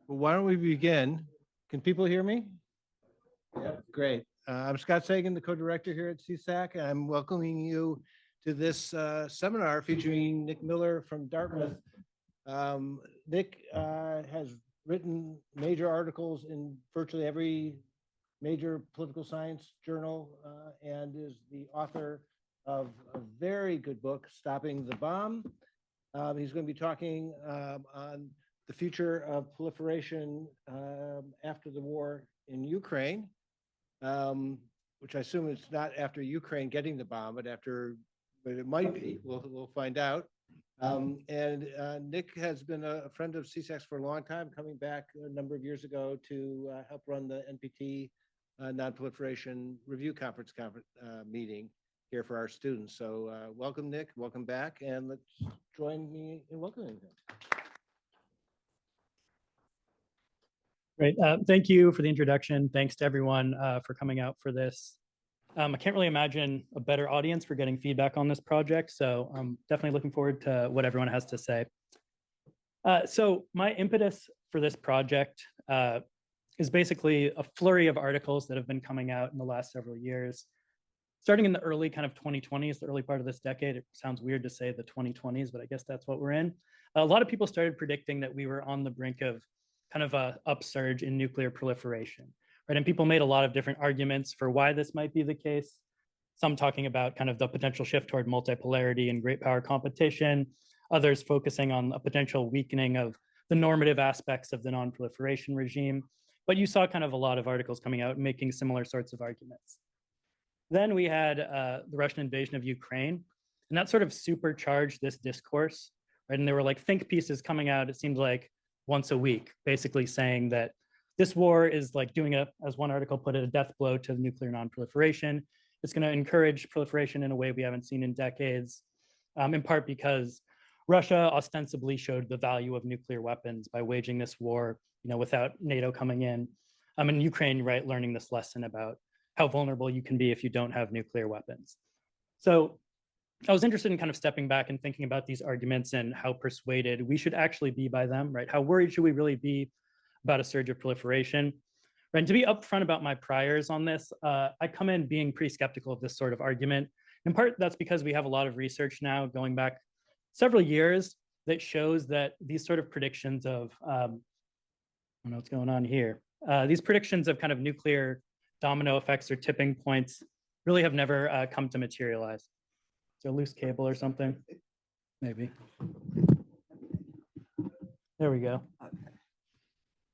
Well, why don't we begin? Can people hear me? Yeah, great. I'm Scott Sagan, the co-director here at CSAC, and I'm welcoming you to this seminar featuring Nick Miller from Dartmouth. Nick has written major articles in virtually every major political science journal and is the author of a very good book, Stopping the Bomb. He's going to be talking on the future of proliferation after the war in Ukraine, which I assume it's not after Ukraine getting the bomb, but it might be. We'll find out. Nick has been a friend of CSAC's for a long time, coming back a number of years ago to help run the NPT Nonproliferation Review Conference meeting here for our students. So welcome, Nick. Welcome back, and let's join me in welcoming him. Great. Thank you for the introduction. Thanks to everyone for coming out for this. I can't really imagine a better audience for getting feedback on this project, so I'm definitely looking forward to what everyone has to say. So my impetus for this project is basically a flurry of articles that have been coming out in the last several years. Starting in the early kind of 2020s, the early part of this decade. It sounds weird to say the 2020s, but I guess that's what we're in. A lot of people started predicting that we were on the brink of kind of a upsurge in nuclear proliferation, right? And people made a lot of different arguments for why this might be the case. Some talking about kind of the potential shift toward multipolarity and great power competition, others focusing on a potential weakening of the normative aspects of the non-proliferation regime. But you saw kind of a lot of articles coming out making similar sorts of arguments. Then we had the Russian invasion of Ukraine, and that sort of supercharged this discourse, right? And there were like think pieces coming out, it seemed like once a week, basically saying that this war is like doing as one article put it, a death blow to nuclear non-proliferation. It's going to encourage proliferation in a way we haven't seen in decades, in part because Russia ostensibly showed the value of nuclear weapons by waging this war, without NATO coming in. And Ukraine, right, learning this lesson about how vulnerable you can be if you don't have nuclear weapons. So I was interested in kind of stepping back and thinking about these arguments and how persuaded we should actually be by them, right? How worried should we really be about a surge of proliferation? Right? And to be upfront about my priors on this, I come in being pretty skeptical of this sort of argument. In part, that's because we have a lot of research now going back several years that shows that these sort of predictions of, I don't know what's going on here. These predictions of kind of nuclear domino effects or tipping points really have never come to materialize. Is there a loose cable or something? Maybe. There we go. Okay.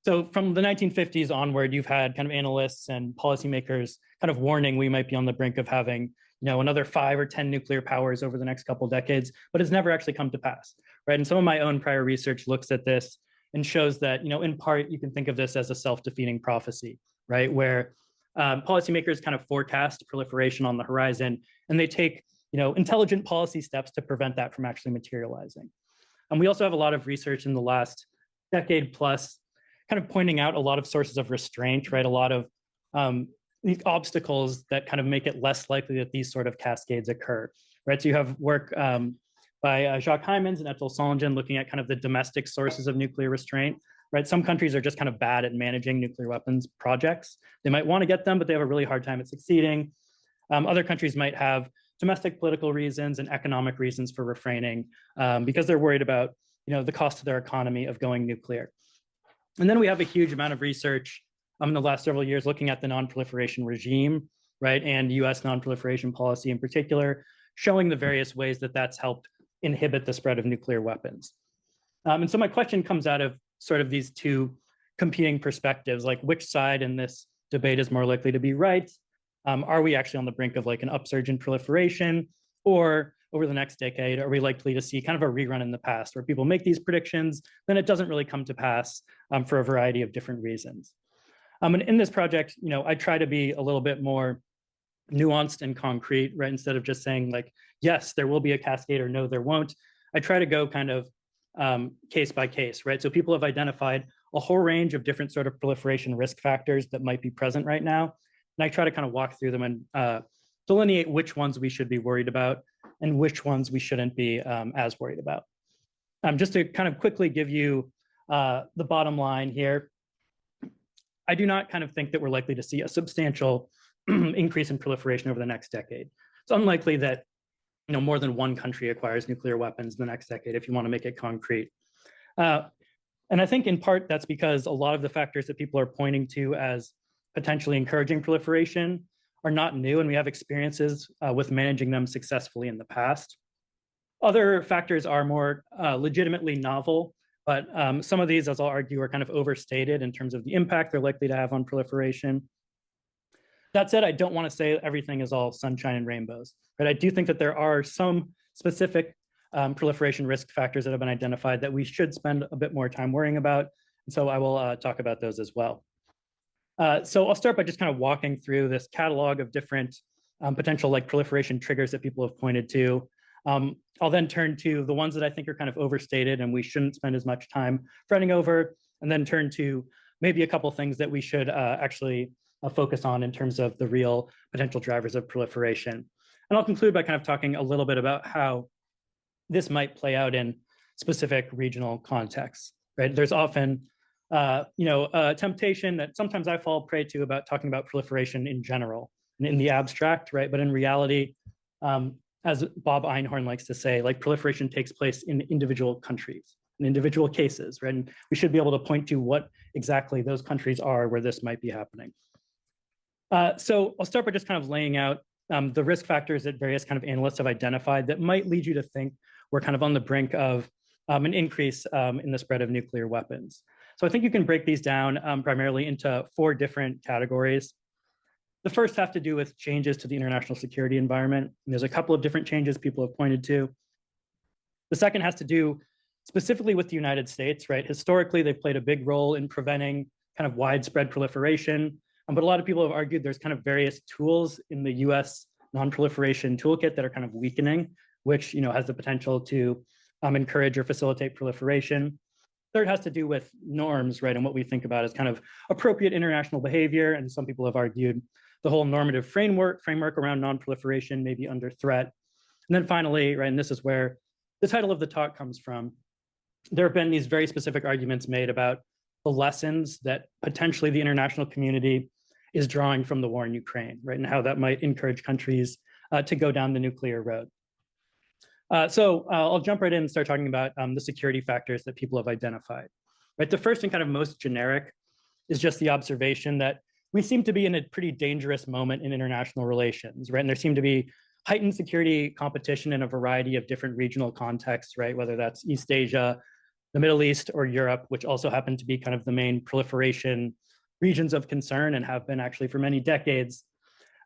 So from the 1950s onward, you've had kind of analysts and policymakers kind of warning we might be on the brink of having, another 5 or 10 nuclear powers over the next couple of decades, but it's never actually come to pass, right? And some of my own prior research looks at this and shows that, in part, you can think of this as a self-defeating prophecy, right? Where policymakers kind of forecast proliferation on the horizon, and they take intelligent policy steps to prevent that from actually materializing. And we also have a lot of research in the last decade plus kind of pointing out a lot of sources of restraint, right? A lot of these obstacles that kind of make it less likely that these sort of cascades occur, right? So you have work by Jacques Hymans and Etel Solingen looking at kind of the domestic sources of nuclear restraint, right? Some countries are just kind of bad at managing nuclear weapons projects. They might want to get them, but they have a really hard time at succeeding. Other countries might have domestic political reasons and economic reasons for refraining because they're worried about the cost to their economy of going nuclear. And then we have a huge amount of research in the last several years looking at the non-proliferation regime, right, and US non-proliferation policy in particular, showing the various ways that that's helped inhibit the spread of nuclear weapons. And so my question comes out of sort of these two competing perspectives, like which side in this debate is more likely to be right? Are we actually on the brink of like an upsurge in proliferation, or over the next decade, are we likely to see kind of a rerun in the past where people make these predictions, then it doesn't really come to pass for a variety of different reasons. And in this project, I try to be a little bit more nuanced and concrete, right? Instead of just saying like, yes, there will be a cascade or no, there won't. I try to go kind of case by case, right? So people have identified a whole range of different sort of proliferation risk factors that might be present right now. And I try to kind of walk through them and delineate which ones we should be worried about and which ones we shouldn't be as worried about. Just to kind of quickly give you the bottom line here, I do not kind of think that we're likely to see a substantial increase in proliferation over the next decade. It's unlikely that more than one country acquires nuclear weapons in the next decade, if you want to make it concrete. And I think in part that's because a lot of the factors that people are pointing to as potentially encouraging proliferation are not new, and we have experiences with managing them successfully in the past. Other factors are more legitimately novel, but some of these, as I'll argue, are kind of overstated in terms of the impact they're likely to have on proliferation. That said, I don't want to say everything is all sunshine and rainbows, but I do think that there are some specific proliferation risk factors that have been identified that we should spend a bit more time worrying about. And so I will talk about those as well. So I'll start by just kind of walking through this catalog of different potential proliferation triggers that people have pointed to. I'll then turn to the ones that I think are kind of overstated and we shouldn't spend as much time fretting over, and then turn to maybe a couple things that we should actually focus on in terms of the real potential drivers of proliferation. And I'll conclude by kind of talking a little bit about how this might play out in specific regional contexts, right? There's often, a temptation that sometimes I fall prey to about talking about proliferation in general and in the abstract, right? But in reality, as Bob Einhorn likes to say, proliferation takes place in individual countries, in individual cases, right? And we should be able to point to what exactly those countries are where this might be happening. So I'll start by just kind of laying out the risk factors that various kind of analysts have identified that might lead you to think we're kind of on the brink of an increase in the spread of nuclear weapons. So I think you can break these down primarily into 4 different categories. The first have to do with changes to the international security environment. And there's a couple of different changes people have pointed to. The second has to do specifically with the United States, right? Historically, they've played a big role in preventing kind of widespread proliferation. But a lot of people have argued there's kind of various tools in the US non-proliferation toolkit that are kind of weakening, which has the potential to encourage or facilitate proliferation. Third has to do with norms, right? And what we think about as kind of appropriate international behavior. And some people have argued the whole normative framework around non-proliferation may be under threat. And then finally, right, and this is where the title of the talk comes from, there have been these very specific arguments made about the lessons that potentially the international community is drawing from the war in Ukraine, right? And how that might encourage countries to go down the nuclear road. So I'll jump right in and start talking about the security factors that people have identified. Right, the first and kind of most generic is just the observation that we seem to be in a pretty dangerous moment in international relations, right? And there seem to be heightened security competition in a variety of different regional contexts, right? Whether that's East Asia, the Middle East, or Europe, which also happen to be kind of the main proliferation regions of concern and have been actually for many decades.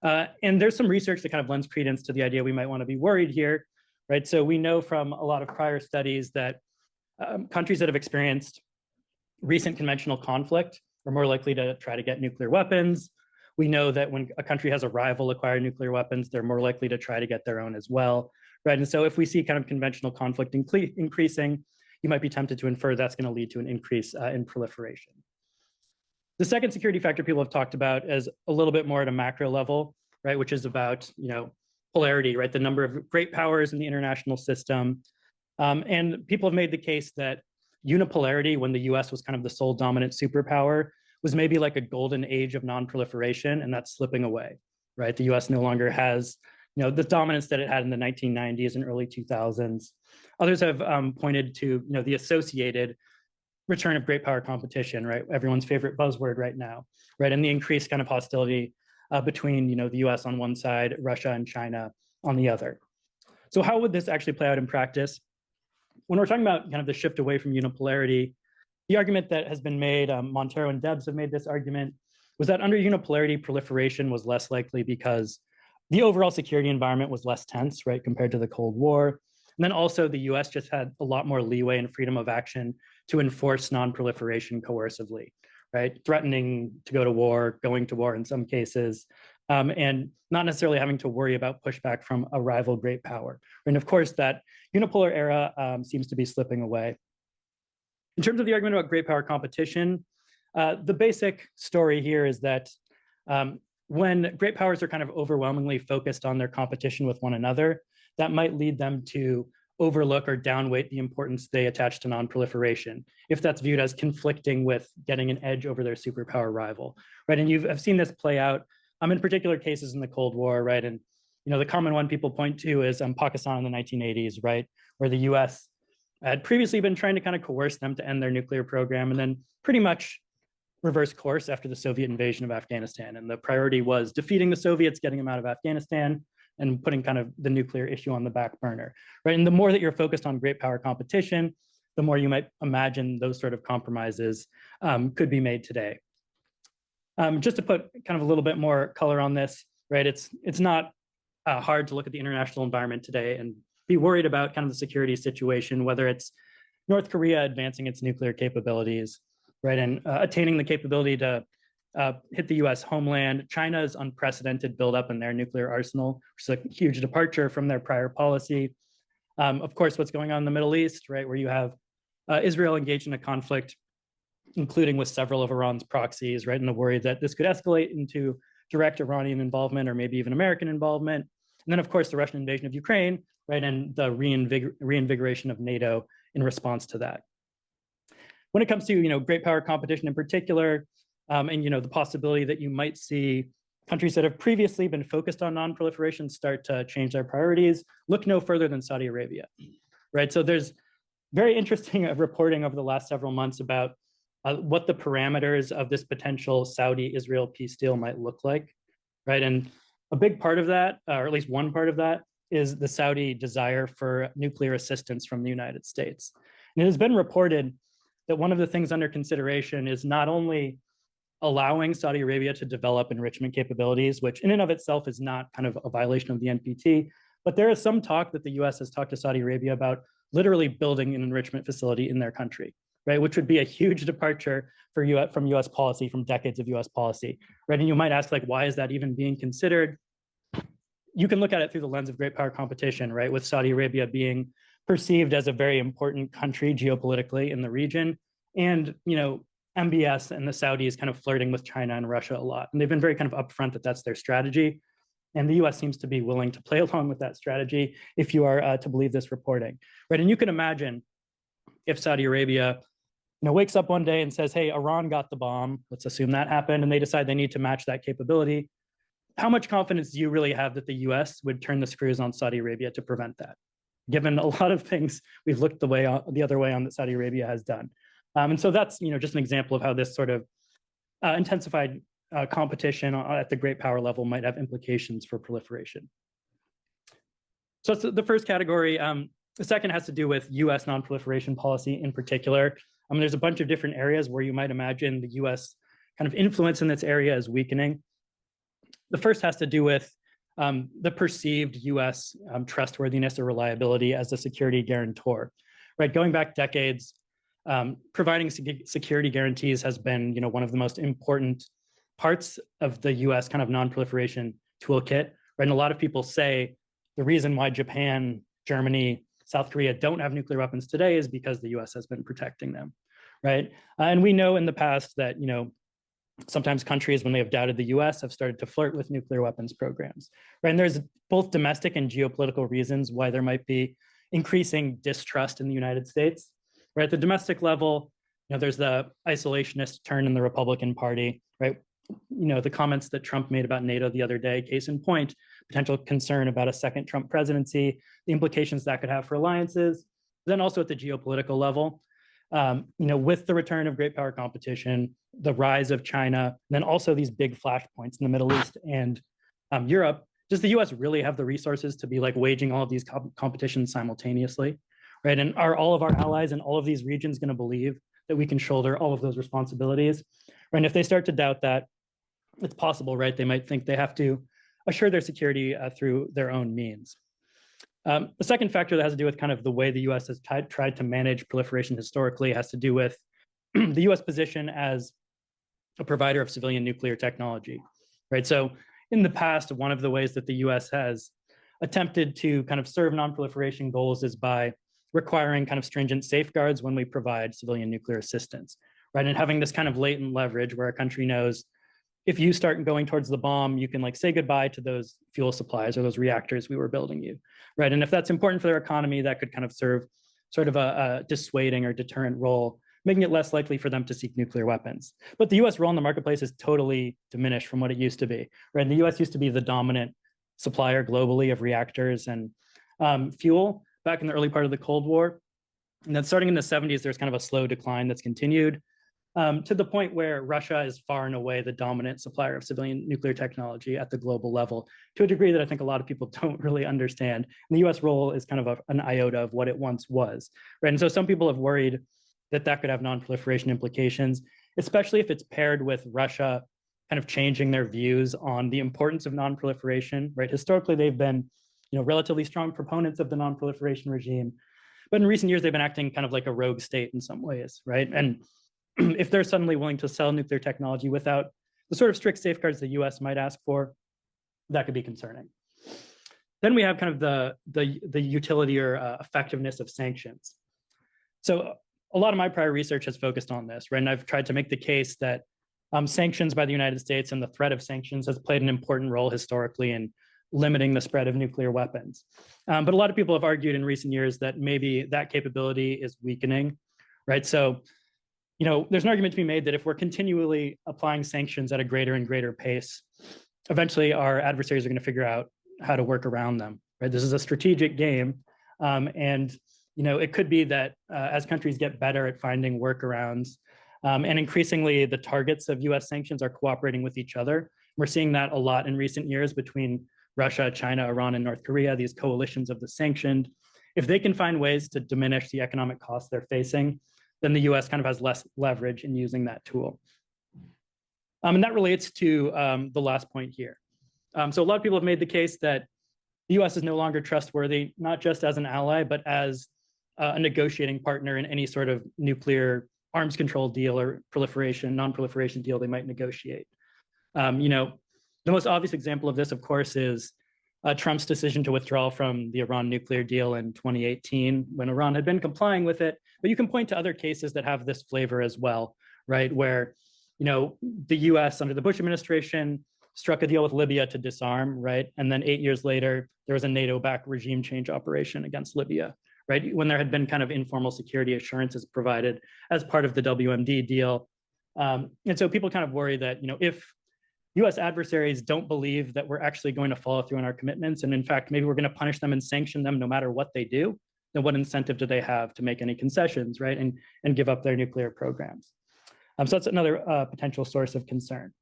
And there's some research that kind of lends credence to the idea we might want to be worried here, right? So we know from a lot of prior studies that countries that have experienced recent conventional conflict are more likely to try to get nuclear weapons. We know that when a country has a rival acquire nuclear weapons, they're more likely to try to get their own as well, right? And so if we see kind of conventional conflict increasing, you might be tempted to infer that's going to lead to an increase in proliferation. The second security factor people have talked about is a little bit more at a macro level, right? Which is about, polarity, right? The number of great powers in the international system. And people have made the case that unipolarity, when the US was kind of the sole dominant superpower, was maybe like a golden age of non-proliferation, and that's slipping away, right? The US no longer has, the dominance that it had in the 1990s and early 2000s. Others have pointed to, the associated return of great power competition, right? Everyone's favorite buzzword right now, right? And the increased kind of hostility between, the US on one side, Russia and China on the other. So how would this actually play out in practice? When we're talking about kind of the shift away from unipolarity, the argument that has been made, Montero and Debs have made this argument, was that under unipolarity, proliferation was less likely because the overall security environment was less tense, right, compared to the Cold War. And then also the US just had a lot more leeway and freedom of action to enforce non-proliferation coercively, right? Threatening to go to war, going to war in some cases, and not necessarily having to worry about pushback from a rival great power. And of course, that unipolar era seems to be slipping away. In terms of the argument about great power competition, the basic story here is that when great powers are kind of overwhelmingly focused on their competition with one another, that might lead them to overlook or downweight the importance they attach to nonproliferation, if that's viewed as conflicting with getting an edge over their superpower rival, right? And I've seen this play out in particular cases in the Cold War, right? And the common one people point to is Pakistan in the 1980s, right, where the U.S. had previously been trying to kind of coerce them to end their nuclear program, and then pretty much reverse course after the Soviet invasion of Afghanistan. And the priority was defeating the Soviets, getting them out of Afghanistan, and putting kind of the nuclear issue on the back burner, right? And the more that you're focused on great power competition, the more you might imagine those sort of compromises could be made today. Just to put kind of a little bit more color on this, right? It's not hard to look at the international environment today and be worried about kind of the security situation, whether it's North Korea advancing its nuclear capabilities, right, and attaining the capability to hit the US homeland, China's unprecedented buildup in their nuclear arsenal, which is a huge departure from their prior policy. Of course, what's going on in the Middle East, right, where you have Israel engaged in a conflict, including with several of Iran's proxies, right, and the worry that this could escalate into direct Iranian involvement or maybe even American involvement. And then, of course, the Russian invasion of Ukraine, right, and the reinvigoration of NATO in response to that. When it comes to great power competition in particular, and the possibility that you might see countries that have previously been focused on nonproliferation start to change their priorities, look no further than Saudi Arabia, right? So there's very interesting reporting over the last several months about what the parameters of this potential Saudi-Israel peace deal might look like, right? And a big part of that, or at least one part of that, is the Saudi desire for nuclear assistance from the United States. And it has been reported that one of the things under consideration is not only allowing Saudi Arabia to develop enrichment capabilities, which in and of itself is not kind of a violation of the NPT, but there is some talk that the US has talked to Saudi Arabia about literally building an enrichment facility in their country, right? Which would be a huge departure from US policy, from decades of US policy, right? And you might ask, like, why is that even being considered? You can look at it through the lens of great power competition, right? With Saudi Arabia being perceived as a very important country geopolitically in the region, and MBS and the Saudis kind of flirting with China and Russia a lot. And they've been very kind of upfront that that's their strategy. And the US seems to be willing to play along with that strategy if you are to believe this reporting, right? And you can imagine if Saudi Arabia wakes up one day and says, hey, Iran got the bomb, let's assume that happened, and they decide they need to match that capability. How much confidence do you really have that the US would turn the screws on Saudi Arabia to prevent that? Given a lot of things we've looked the other way on that Saudi Arabia has done. And so that's just an example of how this sort of intensified competition at the great power level might have implications for proliferation. So that's the first category. The second has to do with US nonproliferation policy in particular. There's a bunch of different areas where you might imagine the US kind of influence in this area is weakening. The first has to do with the perceived US trustworthiness or reliability as a security guarantor, right? Going back decades, providing security guarantees has been, one of the most important parts of the US kind of nonproliferation toolkit, right? And a lot of people say the reason why Japan, Germany, South Korea don't have nuclear weapons today is because the US has been protecting them, right? And we know in the past that, sometimes countries, when they have doubted the US, have started to flirt with nuclear weapons programs, right? And there's both domestic and geopolitical reasons why there might be increasing distrust in the United States, right? At the domestic level, there's the isolationist turn in the Republican Party, right? The comments that Trump made about NATO the other day, case in point, potential concern about a second Trump presidency, the implications that could have for alliances. Then also at the geopolitical level, with the return of great power competition, the rise of China, and then also these big flashpoints in the Middle East and Europe, does the US really have the resources to be like waging all of these competitions simultaneously, right? And are all of our allies in all of these regions going to believe that we can shoulder all of those responsibilities? Right? And if they start to doubt that, it's possible, right? They might think they have to assure their security through their own means. The second factor that has to do with kind of the way the US has tried to manage proliferation historically has to do with the US position as a provider of civilian nuclear technology, right? So in the past, one of the ways that the US has attempted to kind of serve nonproliferation goals is by requiring kind of stringent safeguards when we provide civilian nuclear assistance, right? And having this kind of latent leverage where a country knows if you start going towards the bomb, you can like say goodbye to those fuel supplies or those reactors we were building you, right? And if that's important for their economy, that could kind of serve sort of a dissuading or deterrent role, making it less likely for them to seek nuclear weapons. But the US role in the marketplace is totally diminished from what it used to be, right? And the US used to be the dominant supplier globally of reactors and fuel back in the early part of the Cold War. And then starting in the 70s, there's kind of a slow decline that's continued to the point where Russia is far and away the dominant supplier of civilian nuclear technology at the global level, to a degree that I think a lot of people don't really understand. And the US role is kind of an iota of what it once was, right? And so some people have worried that that could have non-proliferation implications, especially if it's paired with Russia kind of changing their views on the importance of non-proliferation, right? Historically, they've been, relatively strong proponents of the non-proliferation regime, but in recent years, they've been acting kind of like a rogue state in some ways, right? And if they're suddenly willing to sell nuclear technology without the sort of strict safeguards the US might ask for, that could be concerning. Then we have kind of the utility or effectiveness of sanctions. So a lot of my prior research has focused on this, right? And I've tried to make the case that sanctions by the United States and the threat of sanctions has played an important role historically in limiting the spread of nuclear weapons. But a lot of people have argued in recent years that maybe that capability is weakening, right? So there's an argument to be made that if we're continually applying sanctions at a greater and greater pace, eventually our adversaries are going to figure out how to work around them, right? This is a strategic game. And it could be that as countries get better at finding workarounds, and increasingly the targets of US sanctions are cooperating with each other. We're seeing that a lot in recent years between Russia, China, Iran, and North Korea, these coalitions of the sanctioned. If they can find ways to diminish the economic costs they're facing, then the US kind of has less leverage in using that tool. And that relates to the last point here. So a lot of people have made the case that the US is no longer trustworthy, not just as an ally, but as a negotiating partner in any sort of nuclear arms control deal or non-proliferation deal they might negotiate. The most obvious example of this, of course, is Trump's decision to withdraw from the Iran nuclear deal in 2018 when Iran had been complying with it. But you can point to other cases that have this flavor as well, right? Where, the US under the Bush administration struck a deal with Libya to disarm, right? And then 8 years later, there was a NATO-backed regime change operation against Libya, right? When there had been kind of informal security assurances provided as part of the WMD deal. And so people kind of worry that, if US adversaries don't believe that we're actually going to follow through on our commitments, and in fact, maybe we're going to punish them and sanction them no matter what they do, then what incentive do they have to make any concessions, right? And give up their nuclear programs. So that's another potential source of concern.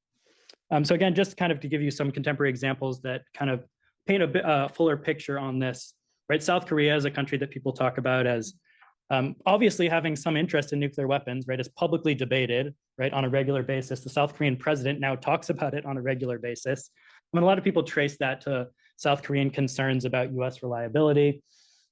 So again, just kind of to give you some contemporary examples that kind of paint a bit fuller picture on this, right? South Korea is a country that people talk about as obviously having some interest in nuclear weapons, right? It's publicly debated, right, on a regular basis. The South Korean president now talks about it on a regular basis. I mean, a lot of people trace that to South Korean concerns about US reliability.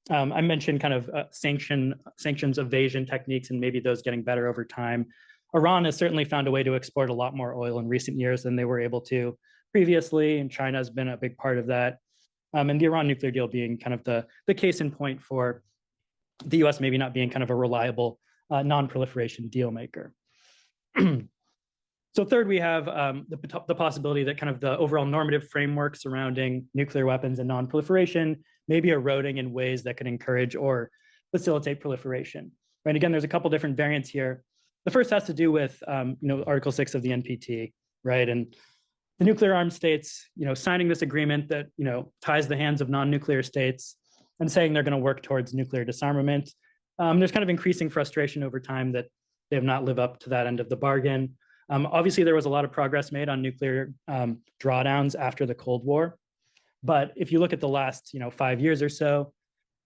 I mentioned kind of sanctions evasion techniques and maybe those getting better over time. Iran has certainly found a way to export a lot more oil in recent years than they were able to previously, and China has been a big part of that. And the Iran nuclear deal being kind of the case in point for the US maybe not being kind of a reliable non-proliferation deal maker. So third, we have the possibility that kind of the overall normative framework surrounding nuclear weapons and non-proliferation may be eroding in ways that could encourage or facilitate proliferation. Right? Again, there's a couple different variants here. The first has to do with Article 6 of the NPT, right? And the nuclear armed states, signing this agreement that ties the hands of non-nuclear states and saying they're going to work towards nuclear disarmament. There's kind of increasing frustration over time that they have not lived up to that end of the bargain. Obviously, there was a lot of progress made on nuclear drawdowns after the Cold War. But if you look at the last 5 years or so,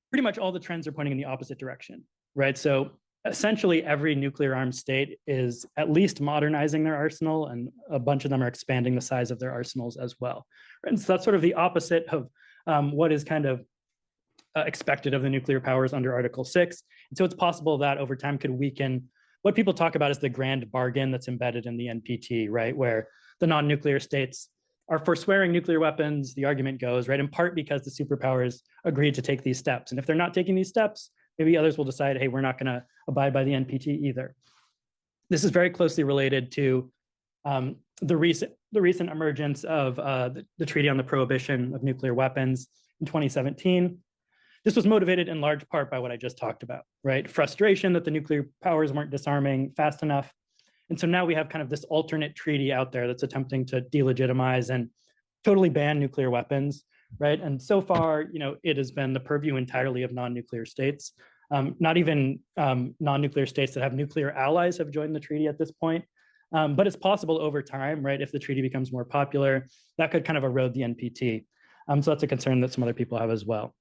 pretty much all the trends are pointing in the opposite direction, right? So essentially every nuclear armed state is at least modernizing their arsenal, and a bunch of them are expanding the size of their arsenals as well. And so that's sort of the opposite of what is kind of expected of the nuclear powers under Article 6. And so it's possible that over time could weaken what people talk about as the grand bargain that's embedded in the NPT, right? Where the non-nuclear states are forswearing nuclear weapons, the argument goes, right? In part because the superpowers agreed to take these steps. And if they're not taking these steps, maybe others will decide, hey, we're not going to abide by the NPT either. This is very closely related to the recent emergence of the Treaty on the Prohibition of Nuclear Weapons in 2017. This was motivated in large part by what I just talked about, right? Frustration that the nuclear powers weren't disarming fast enough. And so now we have kind of this alternate treaty out there that's attempting to delegitimize and totally ban nuclear weapons, right? And so far, it has been the purview entirely of non-nuclear states. Not even non-nuclear states that have nuclear allies have joined the treaty at this point. But it's possible over time, right? If the treaty becomes more popular, that could kind of erode the NPT. So that's a concern that some other people have as well.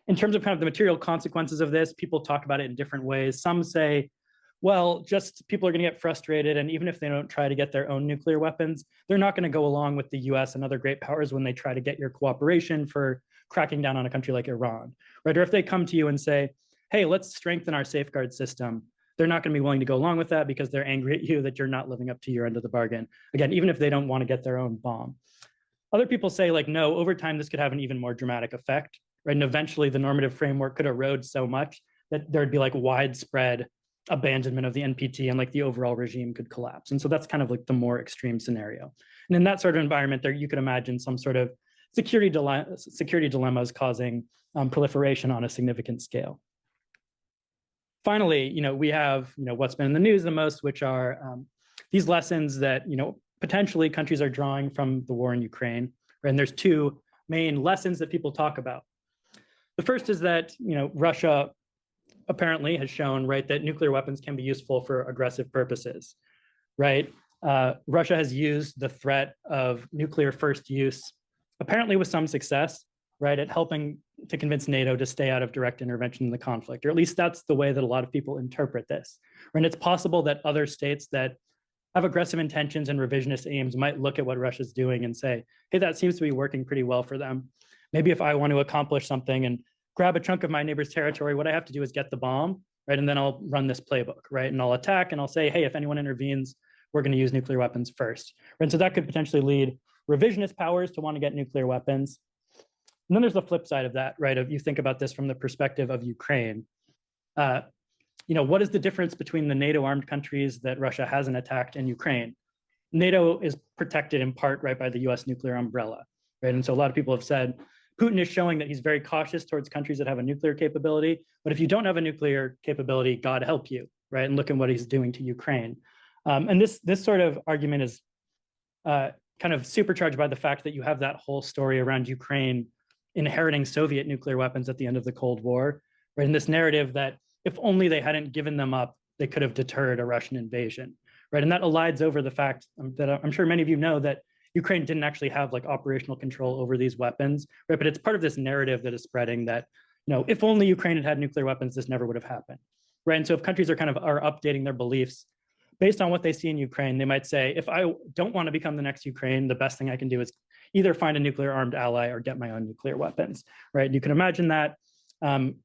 In terms of kind of the material consequences of this, people talk about it in different ways. Some say, well, just people are going to get frustrated, and even if they don't try to get their own nuclear weapons, they're not going to go along with the US and other great powers when they try to get your cooperation for cracking down on a country like Iran, right? Or if they come to you and say, hey, let's strengthen our safeguard system, they're not going to be willing to go along with that because they're angry at you that you're not living up to your end of the bargain. Again, even if they don't want to get their own bomb. Other people say, like, no, over time, this could have an even more dramatic effect, right? And eventually the normative framework could erode so much that there'd be like widespread abandonment of the NPT and like the overall regime could collapse. And so that's kind of like the more extreme scenario. And in that sort of environment there, you could imagine some sort of security dilemmas causing proliferation on a significant scale. Finally, we have, what's been in the news the most, which are these lessons that, potentially countries are drawing from the war in Ukraine. Right? And there's two main lessons that people talk about. The first is that, Russia apparently has shown, right, that nuclear weapons can be useful for aggressive purposes, right? Russia has used the threat of nuclear first use, apparently with some success, right, at helping to convince NATO to stay out of direct intervention in the conflict, or at least that's the way that a lot of people interpret this. And it's possible that other states that have aggressive intentions and revisionist aims might look at what Russia's doing and say, hey, that seems to be working pretty well for them. Maybe if I want to accomplish something and grab a chunk of my neighbor's territory, what I have to do is get the bomb, right? And then I'll run this playbook, right? And I'll attack and I'll say, hey, if anyone intervenes, we're going to use nuclear weapons first. Right? And so that could potentially lead revisionist powers to want to get nuclear weapons. And then there's the flip side of that, right? If you think about this from the perspective of Ukraine, what is the difference between the NATO armed countries that Russia hasn't attacked and Ukraine? NATO is protected in part, right, by the US nuclear umbrella, right? And so a lot of people have said, Putin is showing that he's very cautious towards countries that have a nuclear capability. But if you don't have a nuclear capability, God help you, right? And look at what he's doing to Ukraine. And this sort of argument is kind of supercharged by the fact that you have that whole story around Ukraine inheriting Soviet nuclear weapons at the end of the Cold War, right? And this narrative that if only they hadn't given them up, they could have deterred a Russian invasion, right? And that elides over the fact that I'm sure many of you know that Ukraine didn't actually have like operational control over these weapons, right? But it's part of this narrative that is spreading that, if only Ukraine had nuclear weapons, this never would have happened, right? And so if countries are updating their beliefs based on what they see in Ukraine, they might say, if I don't want to become the next Ukraine, the best thing I can do is either find a nuclear armed ally or get my own nuclear weapons, right? You can imagine that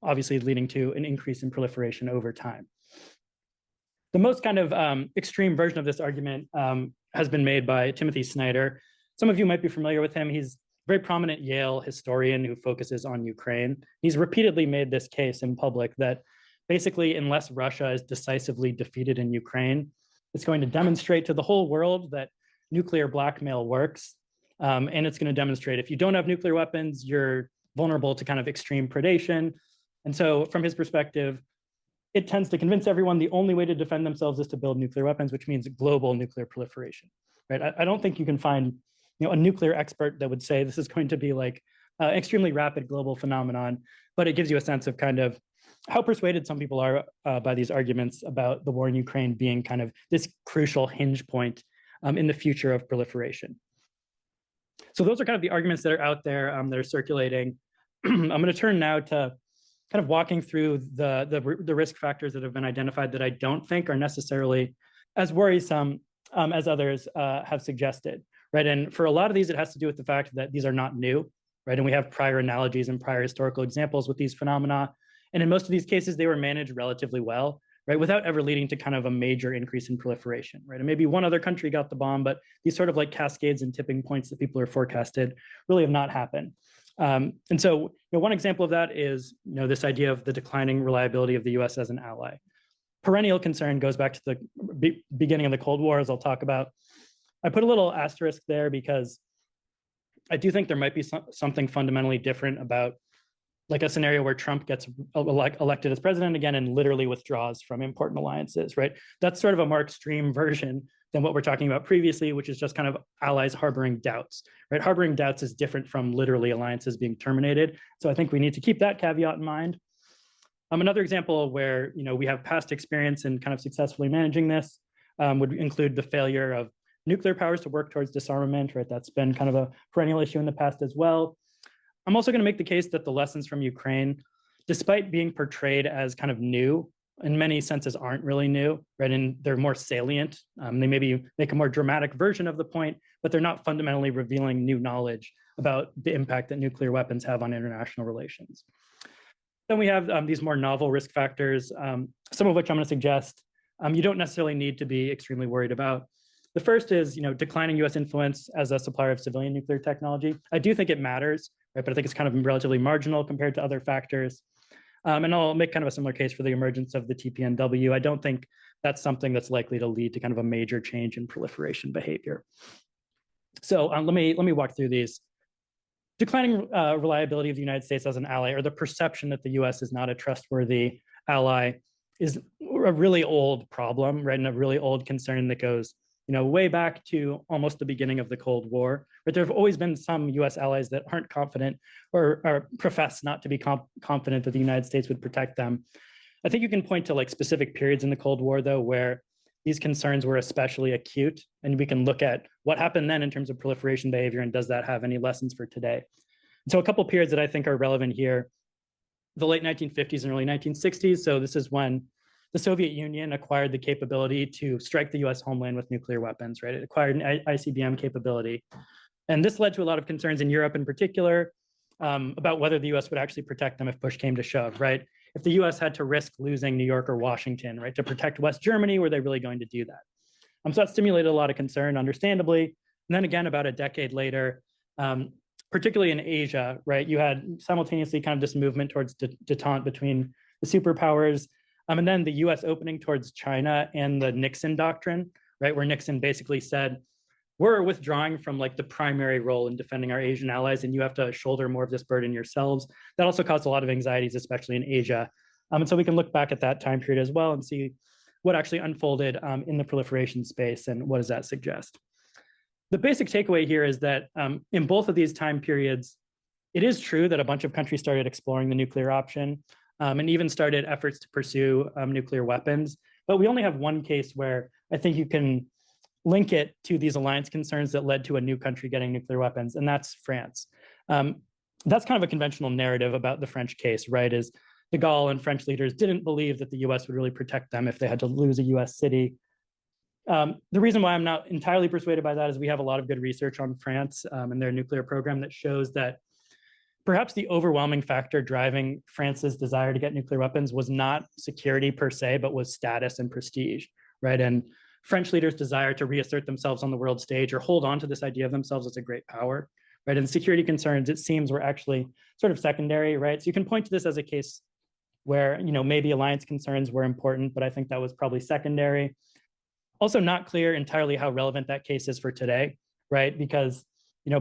obviously leading to an increase in proliferation over time. The most kind of extreme version of this argument has been made by Timothy Snyder. Some of you might be familiar with him. He's a very prominent Yale historian who focuses on Ukraine. He's repeatedly made this case in public that basically, unless Russia is decisively defeated in Ukraine, it's going to demonstrate to the whole world that nuclear blackmail works. And it's going to demonstrate if you don't have nuclear weapons, you're vulnerable to kind of extreme predation. And so from his perspective, it tends to convince everyone the only way to defend themselves is to build nuclear weapons, which means global nuclear proliferation, right? I don't think you can find a nuclear expert that would say this is going to be like an extremely rapid global phenomenon, but it gives you a sense of kind of how persuaded some people are by these arguments about the war in Ukraine being kind of this crucial hinge point in the future of proliferation. So those are kind of the arguments that are out there that are circulating. I'm going to turn now to kind of walking through the risk factors that have been identified that I don't think are necessarily as worrisome as others have suggested, right? And for a lot of these, it has to do with the fact that these are not new, right? And we have prior analogies and prior historical examples with these phenomena. And in most of these cases, they were managed relatively well, right? Without ever leading to kind of a major increase in proliferation, right? And maybe one other country got the bomb, but these sort of like cascades and tipping points that people are forecasted really have not happened. And so one example of that is this idea of the declining reliability of the US as an ally. perennial concern goes back to the beginning of the Cold War, as I'll talk about. I put a little asterisk there because I do think there might be something fundamentally different about like a scenario where Trump gets elected as president again and literally withdraws from important alliances, right? That's sort of a more extreme version than what we're talking about previously, which is just kind of allies harboring doubts, right? Harboring doubts is different from literally alliances being terminated. So I think we need to keep that caveat in mind. Another example where we have past experience in kind of successfully managing this would include the failure of nuclear powers to work towards disarmament, right? That's been kind of a perennial issue in the past as well. I'm also going to make the case that the lessons from Ukraine, despite being portrayed as kind of new, in many senses aren't really new, right? And they're more salient. They maybe make a more dramatic version of the point, but they're not fundamentally revealing new knowledge about the impact that nuclear weapons have on international relations. Then we have these more novel risk factors, some of which I'm going to suggest you don't necessarily need to be extremely worried about. The first is, declining U.S. influence as a supplier of civilian nuclear technology. I do think it matters, right? But I think it's kind of relatively marginal compared to other factors. And I'll make kind of a similar case for the emergence of the TPNW. I don't think that's something that's likely to lead to kind of a major change in proliferation behavior. So let me walk through these. Declining reliability of the United States as an ally, or the perception that the U.S. is not a trustworthy ally, is a really old problem, right? And a really old concern that goes way back to almost the beginning of the Cold War. But there have always been some U.S. allies that aren't confident or profess not to be confident that the United States would protect them. I think you can point to like specific periods in the Cold War, though, where these concerns were especially acute. And we can look at what happened then in terms of proliferation behavior, and does that have any lessons for today? So a couple periods that I think are relevant here, the late 1950s and early 1960s. So this is when the Soviet Union acquired the capability to strike the US homeland with nuclear weapons, right? It acquired an ICBM capability. And this led to a lot of concerns in Europe in particular about whether the US would actually protect them if push came to shove, right? If the US had to risk losing New York or Washington, right, to protect West Germany, were they really going to do that? So that stimulated a lot of concern, understandably. And then again, about a decade later, particularly in Asia, right, you had simultaneously kind of this movement towards detente between the superpowers, and then the US opening towards China and the Nixon doctrine, right, where Nixon basically said, we're withdrawing from like the primary role in defending our Asian allies, and you have to shoulder more of this burden yourselves. That also caused a lot of anxieties, especially in Asia. And so we can look back at that time period as well and see what actually unfolded in the proliferation space and what does that suggest. The basic takeaway here is that in both of these time periods, it is true that a bunch of countries started exploring the nuclear option and even started efforts to pursue nuclear weapons. But we only have one case where I think you can link it to these alliance concerns that led to a new country getting nuclear weapons, and that's France. That's kind of a conventional narrative about the French case, right? Is de Gaulle and French leaders didn't believe that the US would really protect them if they had to lose a US city. The reason why I'm not entirely persuaded by that is we have a lot of good research on France and their nuclear program that shows that perhaps the overwhelming factor driving France's desire to get nuclear weapons was not security per se, but was status and prestige, right? And French leaders' desire to reassert themselves on the world stage or hold on to this idea of themselves as a great power, right? And security concerns, it seems, were actually sort of secondary, right? So you can point to this as a case where, maybe alliance concerns were important, but I think that was probably secondary. Also not clear entirely how relevant that case is for today, right? Because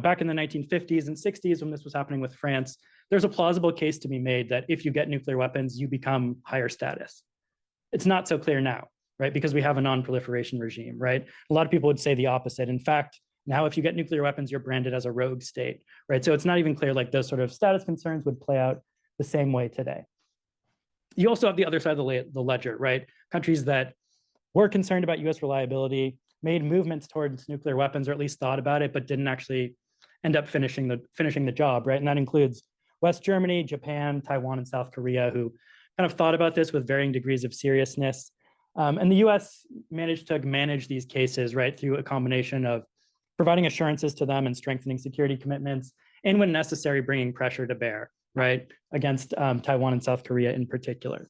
back in the 1950s and 60s, when this was happening with France, there's a plausible case to be made that if you get nuclear weapons, you become higher status. It's not so clear now, right? Because we have a non-proliferation regime, right? A lot of people would say the opposite. In fact, now if you get nuclear weapons, you're branded as a rogue state, right? So it's not even clear like those sort of status concerns would play out the same way today. You also have the other side of the ledger, right? Countries that were concerned about US reliability, made movements towards nuclear weapons, or at least thought about it, but didn't actually end up finishing the job, right? And that includes West Germany, Japan, Taiwan, and South Korea, who kind of thought about this with varying degrees of seriousness. And the US managed to manage these cases, right, through a combination of providing assurances to them and strengthening security commitments, and when necessary, bringing pressure to bear, right, against Taiwan and South Korea in particular.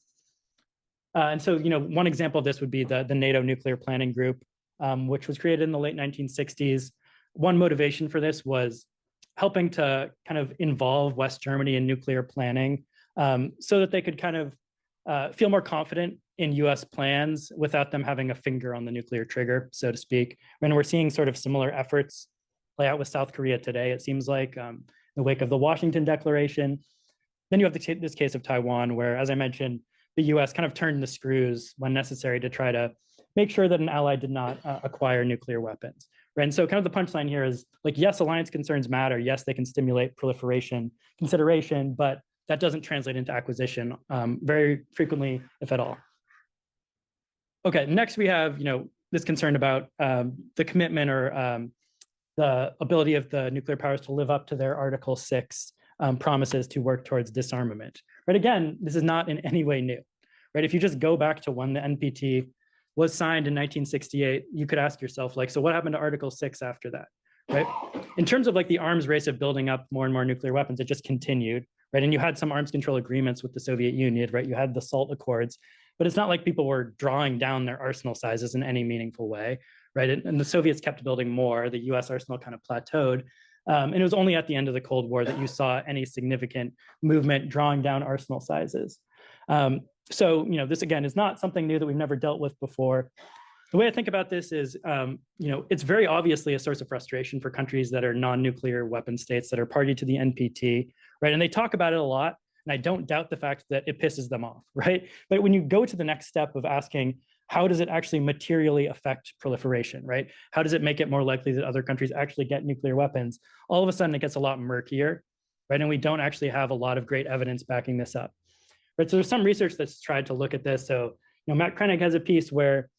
And so, one example of this would be the NATO Nuclear Planning Group, which was created in the late 1960s. One motivation for this was helping to kind of involve West Germany in nuclear planning so that they could kind of feel more confident in US plans without them having a finger on the nuclear trigger, so to speak. And we're seeing sort of similar efforts play out with South Korea today, it seems like, in the wake of the Washington Declaration. Then you have this case of Taiwan, where, as I mentioned, the US kind of turned the screws when necessary to try to make sure that an ally did not acquire nuclear weapons. Right? And so kind of the punchline here is like, yes, alliance concerns matter. Yes, they can stimulate proliferation consideration, but that doesn't translate into acquisition very frequently, if at all. Okay, next we have, this concern about the commitment or the ability of the nuclear powers to live up to their Article 6 promises to work towards disarmament. Right? Again, this is not in any way new. Right? If you just go back to when the NPT was signed in 1968, you could ask yourself, like, so what happened to Article 6 after that? Right? In terms of like the arms race of building up more and more nuclear weapons, it just continued. Right? And you had some arms control agreements with the Soviet Union, right? You had the SALT Accords, but it's not like people were drawing down their arsenal sizes in any meaningful way, right? And the Soviets kept building more. The US arsenal kind of plateaued. And it was only at the end of the Cold War that you saw any significant movement drawing down arsenal sizes. So, this again is not something new that we've never dealt with before. The way I think about this is, it's very obviously a source of frustration for countries that are non-nuclear weapon states that are party to the NPT, right? And they talk about it a lot, and I don't doubt the fact that it pisses them off, right? But when you go to the next step of asking, how does it actually materially affect proliferation, right? How does it make it more likely that other countries actually get nuclear weapons? All of a sudden, it gets a lot murkier, right? And we don't actually have a lot of great evidence backing this up, right? So there's some research that's tried to look at this. So, Matt Krennig has a piece where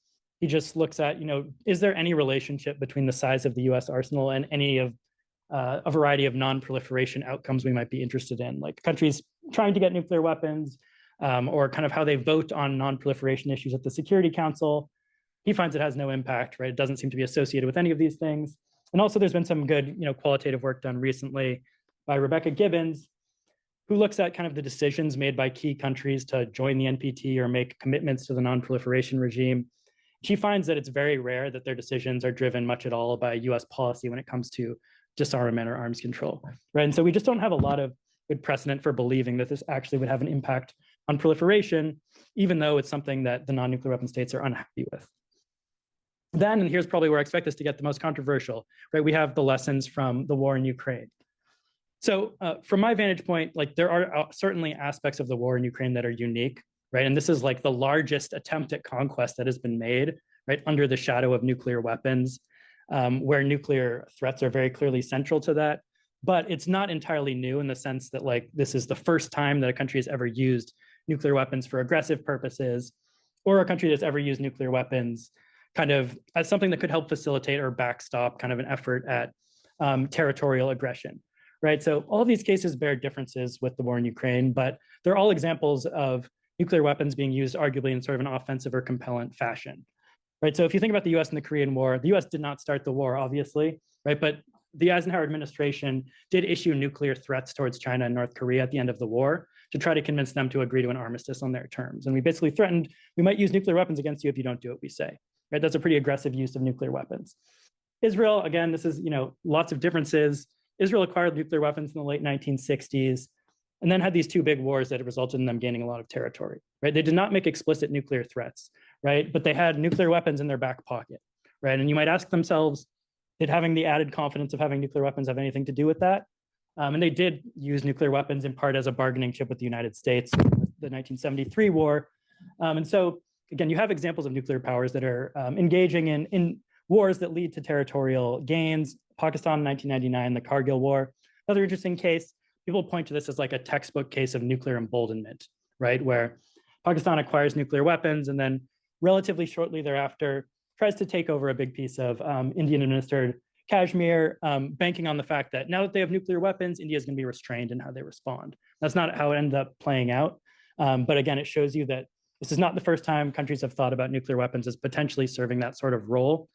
he just looks at, is there any relationship between the size of the US arsenal and any of a variety of non-proliferation outcomes we might be interested in, like countries trying to get nuclear weapons, or kind of how they vote on non-proliferation issues at the Security Council. He finds it has no impact, right? It doesn't seem to be associated with any of these things. And also there's been some good, qualitative work done recently by Rebecca Gibbons, who looks at kind of the decisions made by key countries to join the NPT or make commitments to the non-proliferation regime. She finds that it's very rare that their decisions are driven much at all by US policy when it comes to disarmament or arms control, right? And so we just don't have a lot of good precedent for believing that this actually would have an impact on proliferation, even though it's something that the non-nuclear weapon states are unhappy with. Then, and here's probably where I expect this to get the most controversial, right? We have the lessons from the war in Ukraine. So from my vantage point, like there are certainly aspects of the war in Ukraine that are unique, right? And this is like the largest attempt at conquest that has been made, right? Under the shadow of nuclear weapons, where nuclear threats are very clearly central to that. But it's not entirely new in the sense that like this is the first time that a country has ever used nuclear weapons for aggressive purposes, or a country that's ever used nuclear weapons kind of as something that could help facilitate or backstop kind of an effort at territorial aggression, right? So all of these cases bear differences with the war in Ukraine, but they're all examples of nuclear weapons being used arguably in sort of an offensive or compellant fashion, right? So if you think about the US and the Korean War, the US did not start the war, obviously, right? But the Eisenhower administration did issue nuclear threats towards China and North Korea at the end of the war to try to convince them to agree to an armistice on their terms. And we basically threatened, we might use nuclear weapons against you if you don't do what we say, right? That's a pretty aggressive use of nuclear weapons. Israel, again, this is, lots of differences. Israel acquired nuclear weapons in the late 1960s, and then had these two big wars that resulted in them gaining a lot of territory, right? They did not make explicit nuclear threats, right? But they had nuclear weapons in their back pocket, right? And you might ask themselves, did having the added confidence of having nuclear weapons have anything to do with that? And they did use nuclear weapons in part as a bargaining chip with the United States, the 1973 war. And so, again, you have examples of nuclear powers that are engaging in wars that lead to territorial gains. Pakistan in 1999, the Kargil War. Another interesting case, people point to this as like a textbook case of nuclear emboldenment, right? Where Pakistan acquires nuclear weapons and then relatively shortly thereafter tries to take over a big piece of Indian-administered Kashmir, banking on the fact that now that they have nuclear weapons, India is going to be restrained in how they respond. That's not how it ended up playing out. But again, it shows you that this is not the first time countries have thought about nuclear weapons as potentially serving that sort of role.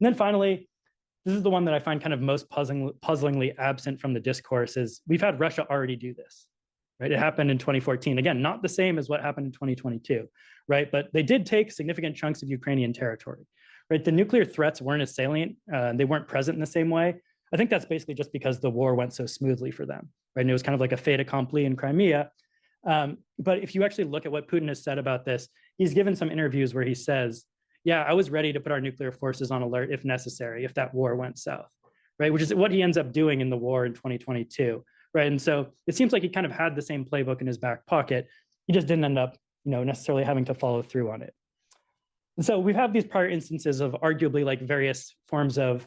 And then finally, this is the one that I find kind of most puzzlingly absent from the discourse is we've had Russia already do this, right? It happened in 2014. Again, not the same as what happened in 2022, right? But they did take significant chunks of Ukrainian territory, right? The nuclear threats weren't as salient. They weren't present in the same way. I think that's basically just because the war went so smoothly for them, right? And it was kind of like a fait accompli in Crimea. But if you actually look at what Putin has said about this, he's given some interviews where he says, yeah, I was ready to put our nuclear forces on alert if necessary, if that war went south, right? Which is what he ends up doing in the war in 2022, right? And so it seems like he kind of had the same playbook in his back pocket. He just didn't end up, necessarily having to follow through on it. And so we have these prior instances of arguably like various forms of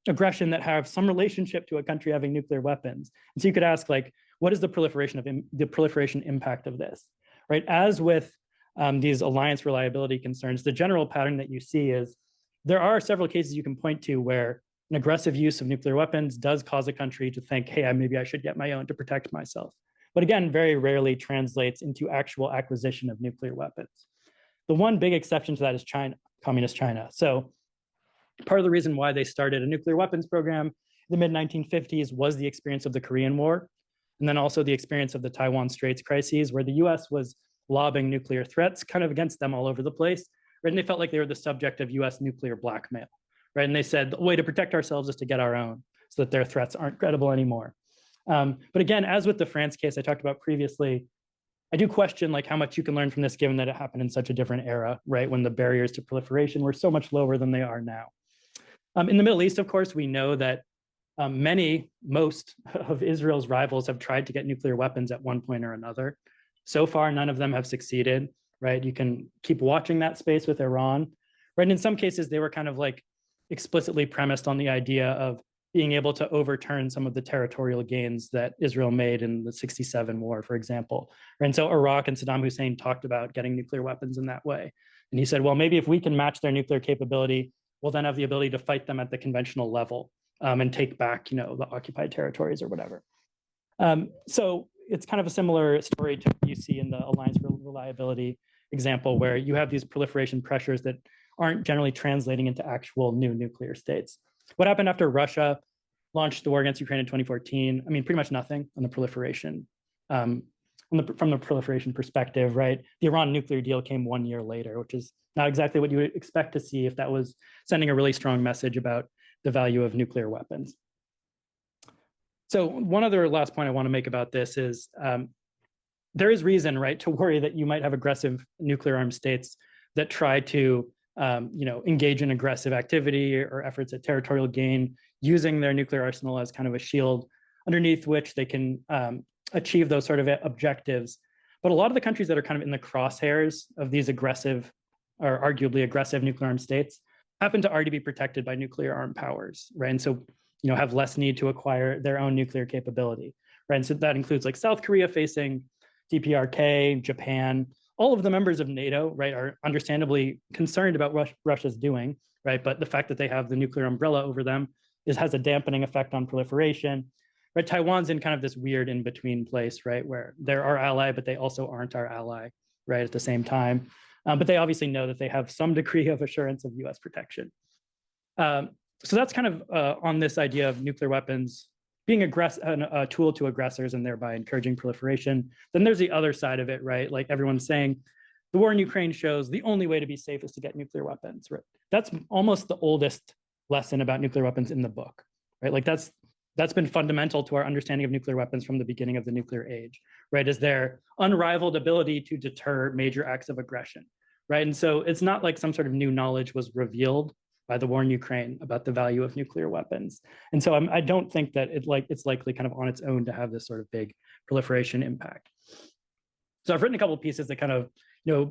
aggression that have some relationship to a country having nuclear weapons. And so you could ask, like, what is the proliferation impact of this, right? As with these alliance reliability concerns, the general pattern that you see is there are several cases you can point to where an aggressive use of nuclear weapons does cause a country to think, hey, maybe I should get my own to protect myself. But again, very rarely translates into actual acquisition of nuclear weapons. The one big exception to that is China, communist China. So part of the reason why they started a nuclear weapons program in the mid-1950s was the experience of the Korean War, and then also the experience of the Taiwan Straits crises, where the US was lobbing nuclear threats kind of against them all over the place, right? And they felt like they were the subject of US nuclear blackmail, right? And they said, the way to protect ourselves is to get our own so that their threats aren't credible anymore. But again, as with the France case I talked about previously, I do question like how much you can learn from this, given that it happened in such a different era, right? When the barriers to proliferation were so much lower than they are now. In the Middle East, of course, we know that most of Israel's rivals have tried to get nuclear weapons at one point or another. So far, none of them have succeeded, right? You can keep watching that space with Iran, right? And in some cases, they were kind of like explicitly premised on the idea of being able to overturn some of the territorial gains that Israel made in the '67 war, for example. And so Iraq and Saddam Hussein talked about getting nuclear weapons in that way. And he said, well, maybe if we can match their nuclear capability, we'll then have the ability to fight them at the conventional level and take back, the occupied territories or whatever. So it's kind of a similar story to what you see in the alliance reliability example, where you have these proliferation pressures that aren't generally translating into actual new nuclear states. What happened after Russia launched the war against Ukraine in 2014? I mean, pretty much nothing on the proliferation, from the proliferation perspective, right? The Iran nuclear deal came 1 year later, which is not exactly what you would expect to see if that was sending a really strong message about the value of nuclear weapons. So one other last point I want to make about this is there is reason, right, to worry that you might have aggressive nuclear armed states that try to engage in aggressive activity or efforts at territorial gain, using their nuclear arsenal as kind of a shield underneath which they can achieve those sort of objectives. But a lot of the countries that are kind of in the crosshairs of these aggressive or arguably aggressive nuclear armed states happen to already be protected by nuclear armed powers, right? And so, have less need to acquire their own nuclear capability, right? And so that includes like South Korea facing DPRK, Japan. All of the members of NATO, right, are understandably concerned about what Russia's doing, right? But the fact that they have the nuclear umbrella over them has a dampening effect on proliferation, right? Taiwan's in kind of this weird in-between place, right, where they're our ally, but they also aren't our ally, right, at the same time. But they obviously know that they have some degree of assurance of US protection. So that's kind of on this idea of nuclear weapons being a tool to aggressors and thereby encouraging proliferation. Then there's the other side of it, right? Like everyone's saying, the war in Ukraine shows the only way to be safe is to get nuclear weapons, right? That's almost the oldest lesson about nuclear weapons in the book, right? Like that's been fundamental to our understanding of nuclear weapons from the beginning of the nuclear age, right? Is their unrivaled ability to deter major acts of aggression, right? And so it's not like some sort of new knowledge was revealed by the war in Ukraine about the value of nuclear weapons. And so I don't think that it's likely kind of on its own to have this sort of big proliferation impact. So I've written a couple of pieces that kind of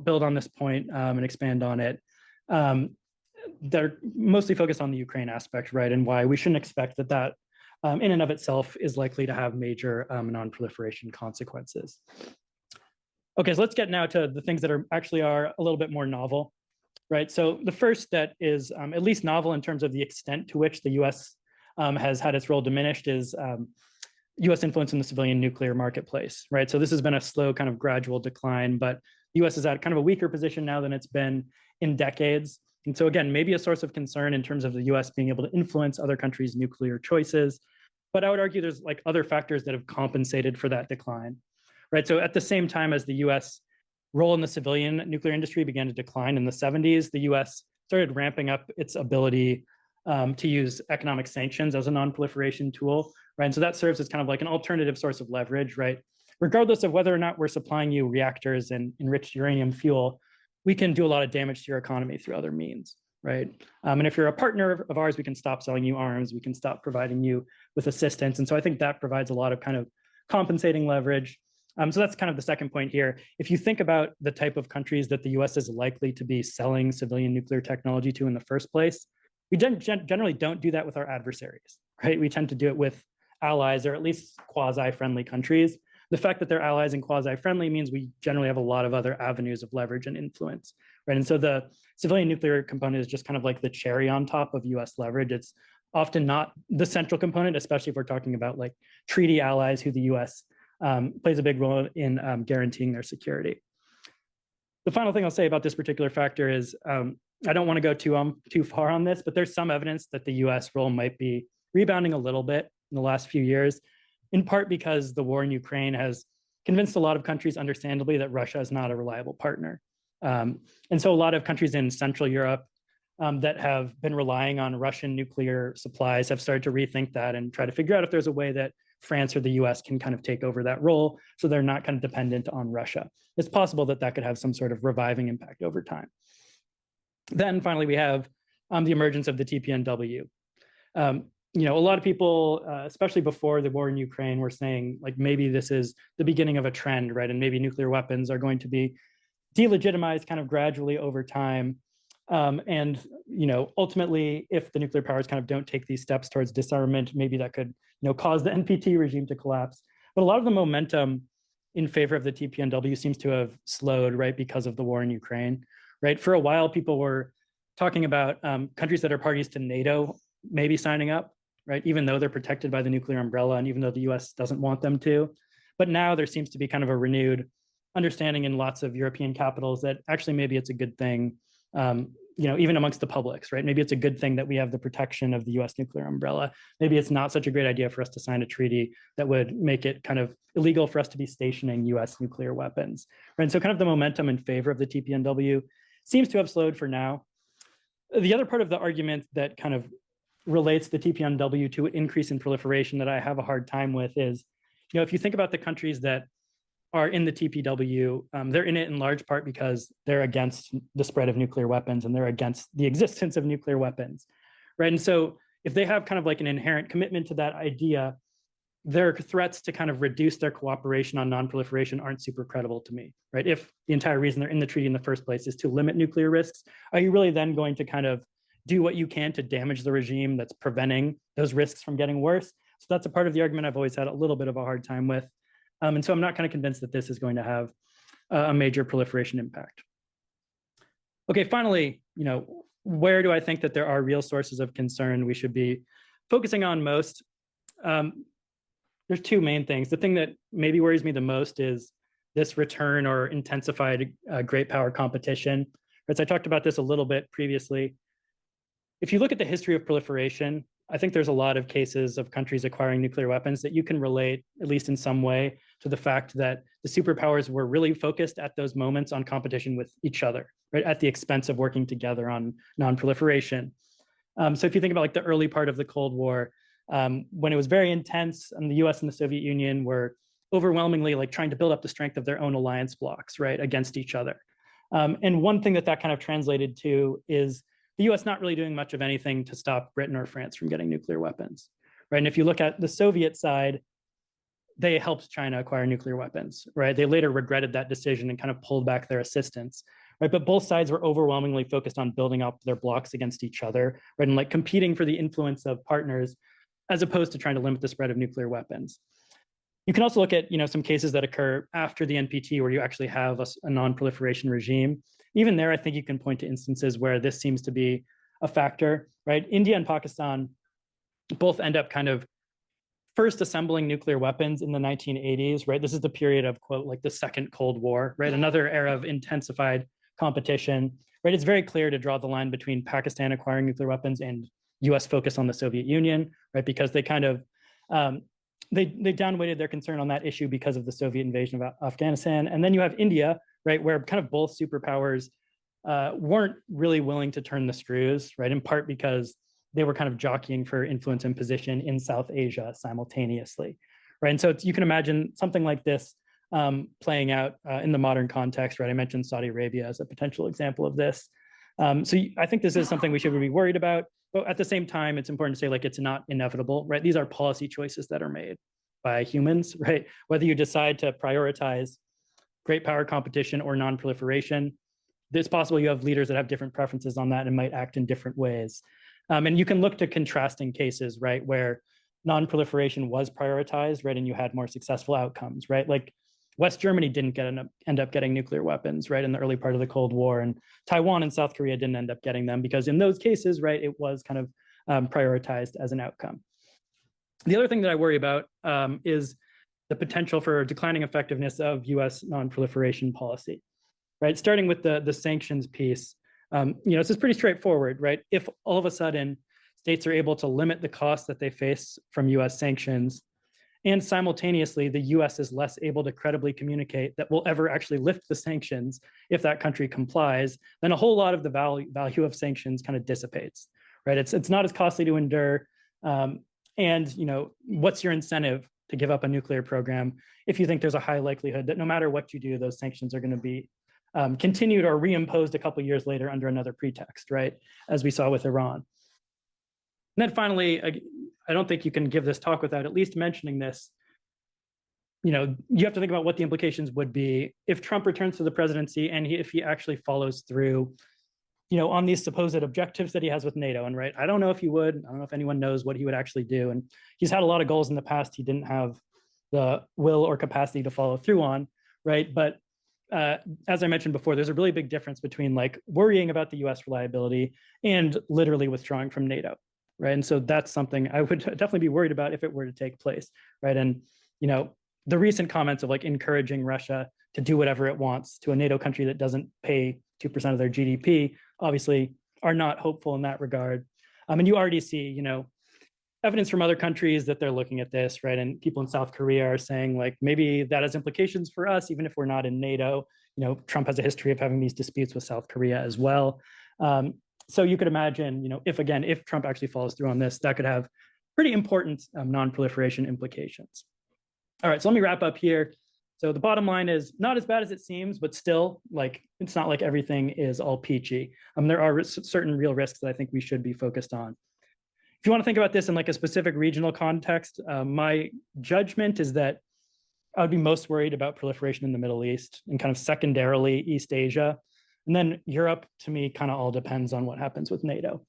build on this point and expand on it. They're mostly focused on the Ukraine aspect, right? And why we shouldn't expect that in and of itself is likely to have major non-proliferation consequences. Okay, so let's get now to the things that are a little bit more novel. Right. So the first that is at least novel in terms of the extent to which the US has had its role diminished is US influence in the civilian nuclear marketplace. Right. So this has been a slow kind of gradual decline, but the US is at kind of a weaker position now than it's been in decades. And so again, maybe a source of concern in terms of the US being able to influence other countries' nuclear choices. But I would argue there's like other factors that have compensated for that decline. Right. So at the same time as the US role in the civilian nuclear industry began to decline in the 70s, the US started ramping up its ability to use economic sanctions as a non-proliferation tool, right? And so that serves as kind of like an alternative source of leverage, right? regardless of whether or not we're supplying you reactors and enriched uranium fuel, we can do a lot of damage to your economy through other means, right? And if you're a partner of ours, we can stop selling you arms, we can stop providing you with assistance. And so I think that provides a lot of kind of compensating leverage. So that's kind of the second point here. If you think about the type of countries that the US is likely to be selling civilian nuclear technology to in the first place, we generally don't do that with our adversaries, right? We tend to do it with allies or at least quasi-friendly countries. The fact that they're allies and quasi-friendly means we generally have a lot of other avenues of leverage and influence, right? And so the civilian nuclear component is just kind of like the cherry on top of US leverage. It's often not the central component, especially if we're talking about like treaty allies who the US plays a big role in guaranteeing their security. The final thing I'll say about this particular factor is, I don't want to go too far on this, but there's some evidence that the US role might be rebounding a little bit in the last few years, in part because the war in Ukraine has convinced a lot of countries, understandably, that Russia is not a reliable partner. And so a lot of countries in Central Europe that have been relying on Russian nuclear supplies have started to rethink that and try to figure out if there's a way that France or the US can kind of take over that role so they're not kind of dependent on Russia. It's possible that that could have some sort of reviving impact over time. Then finally, we have the emergence of the TPNW. A lot of people, especially before the war in Ukraine, were saying like maybe this is the beginning of a trend, right? And maybe nuclear weapons are going to be delegitimized kind of gradually over time. And ultimately, if the nuclear powers kind of don't take these steps towards disarmament, maybe that could cause the NPT regime to collapse. But a lot of the momentum in favor of the TPNW seems to have slowed, right, because of the war in Ukraine, right? For a while, people were talking about countries that are parties to NATO maybe signing up, right, even though they're protected by the nuclear umbrella and even though the US doesn't want them to. But now there seems to be kind of a renewed understanding in lots of European capitals that actually maybe it's a good thing, even amongst the publics, right? Maybe it's a good thing that we have the protection of the US nuclear umbrella. Maybe it's not such a great idea for us to sign a treaty that would make it kind of illegal for us to be stationing US nuclear weapons, right? And so kind of the momentum in favor of the TPNW seems to have slowed for now. The other part of the argument that kind of relates the TPNW to an increase in proliferation that I have a hard time with is, if you think about the countries that are in the TPW, they're in it in large part because they're against the spread of nuclear weapons and they're against the existence of nuclear weapons, right? And so if they have kind of like an inherent commitment to that idea, their threats to kind of reduce their cooperation on non-proliferation aren't super credible to me, right? If the entire reason they're in the treaty in the first place is to limit nuclear risks, are you really then going to kind of do what you can to damage the regime that's preventing those risks from getting worse? So that's a part of the argument I've always had a little bit of a hard time with. And so I'm not kind of convinced that this is going to have a major proliferation impact. Okay, finally, where do I think that there are real sources of concern we should be focusing on most? There's two main things. The thing that maybe worries me the most is this return or intensified great power competition. As I talked about this a little bit previously, if you look at the history of proliferation, I think there's a lot of cases of countries acquiring nuclear weapons that you can relate, at least in some way, to the fact that the superpowers were really focused at those moments on competition with each other, right, at the expense of working together on non-proliferation. So if you think about like the early part of the Cold War, when it was very intense, and the US and the Soviet Union were overwhelmingly like trying to build up the strength of their own alliance blocks, right, against each other. And one thing that kind of translated to is the US not really doing much of anything to stop Britain or France from getting nuclear weapons, right? And if you look at the Soviet side, they helped China acquire nuclear weapons, right? They later regretted that decision and kind of pulled back their assistance, right? But both sides were overwhelmingly focused on building up their blocks against each other, right? And like competing for the influence of partners as opposed to trying to limit the spread of nuclear weapons. You can also look at some cases that occur after the NPT where you actually have a non-proliferation regime. Even there, I think you can point to instances where this seems to be a factor, right? India and Pakistan both end up kind of first assembling nuclear weapons in the 1980s, right? This is the period of, quote, like the second Cold War, right? Another era of intensified competition, right? It's very clear to draw the line between Pakistan acquiring nuclear weapons and US focus on the Soviet Union, right? Because they kind of, they downweighted their concern on that issue because of the Soviet invasion of Afghanistan. And then you have India, right, where kind of both superpowers weren't really willing to turn the screws, right, in part because they were kind of jockeying for influence and position in South Asia simultaneously, right? And so you can imagine something like this playing out in the modern context, right? I mentioned Saudi Arabia as a potential example of this. I think this is something we should be worried about, but at the same time, it's important to say like it's not inevitable, right? These are policy choices that are made by humans, right? Whether you decide to prioritize great power competition or non-proliferation, it's possible you have leaders that have different preferences on that and might act in different ways. And you can look to contrasting cases, right, where non-proliferation was prioritized, right, and you had more successful outcomes, right? Like West Germany didn't end up getting nuclear weapons, right, in the early part of the Cold War, and Taiwan and South Korea didn't end up getting them because in those cases, right, it was kind of prioritized as an outcome. The other thing that I worry about is the potential for declining effectiveness of U.S. non-proliferation policy, right? Starting with the sanctions piece, this is pretty straightforward, right? If all of a sudden states are able to limit the costs that they face from U.S. sanctions, and simultaneously the U.S. is less able to credibly communicate that we'll ever actually lift the sanctions if that country complies, then a whole lot of the value of sanctions kind of dissipates, right? It's not as costly to endure, and what's your incentive to give up a nuclear program if you think there's a high likelihood that no matter what you do, those sanctions are going to be continued or reimposed a couple of years later under another pretext, right? As we saw with Iran. And then finally, I don't think you can give this talk without at least mentioning this. You have to think about what the implications would be if Trump returns to the presidency and if he actually follows through, on these supposed objectives that he has with NATO. And right, I don't know if he would. I don't know if anyone knows what he would actually do. And he's had a lot of goals in the past he didn't have the will or capacity to follow through on, right? But as I mentioned before, there's a really big difference between like worrying about the US reliability and literally withdrawing from NATO, right? And so that's something I would definitely be worried about if it were to take place, right? And, the recent comments of like encouraging Russia to do whatever it wants to a NATO country that doesn't pay 2% of their GDP, obviously are not hopeful in that regard. And you already see, evidence from other countries that they're looking at this, right? And people in South Korea are saying like, maybe that has implications for us, even if we're not in NATO. Trump has a history of having these disputes with South Korea as well. So you could imagine, if Trump actually follows through on this, that could have pretty important non-proliferation implications. All right, so let me wrap up here. So the bottom line is not as bad as it seems, but still, like, it's not like everything is all peachy. There are certain real risks that I think we should be focused on. If you want to think about this in like a specific regional context, my judgment is that I would be most worried about proliferation in the Middle East and kind of secondarily East Asia. And then Europe, to me, kind of all depends on what happens with NATO.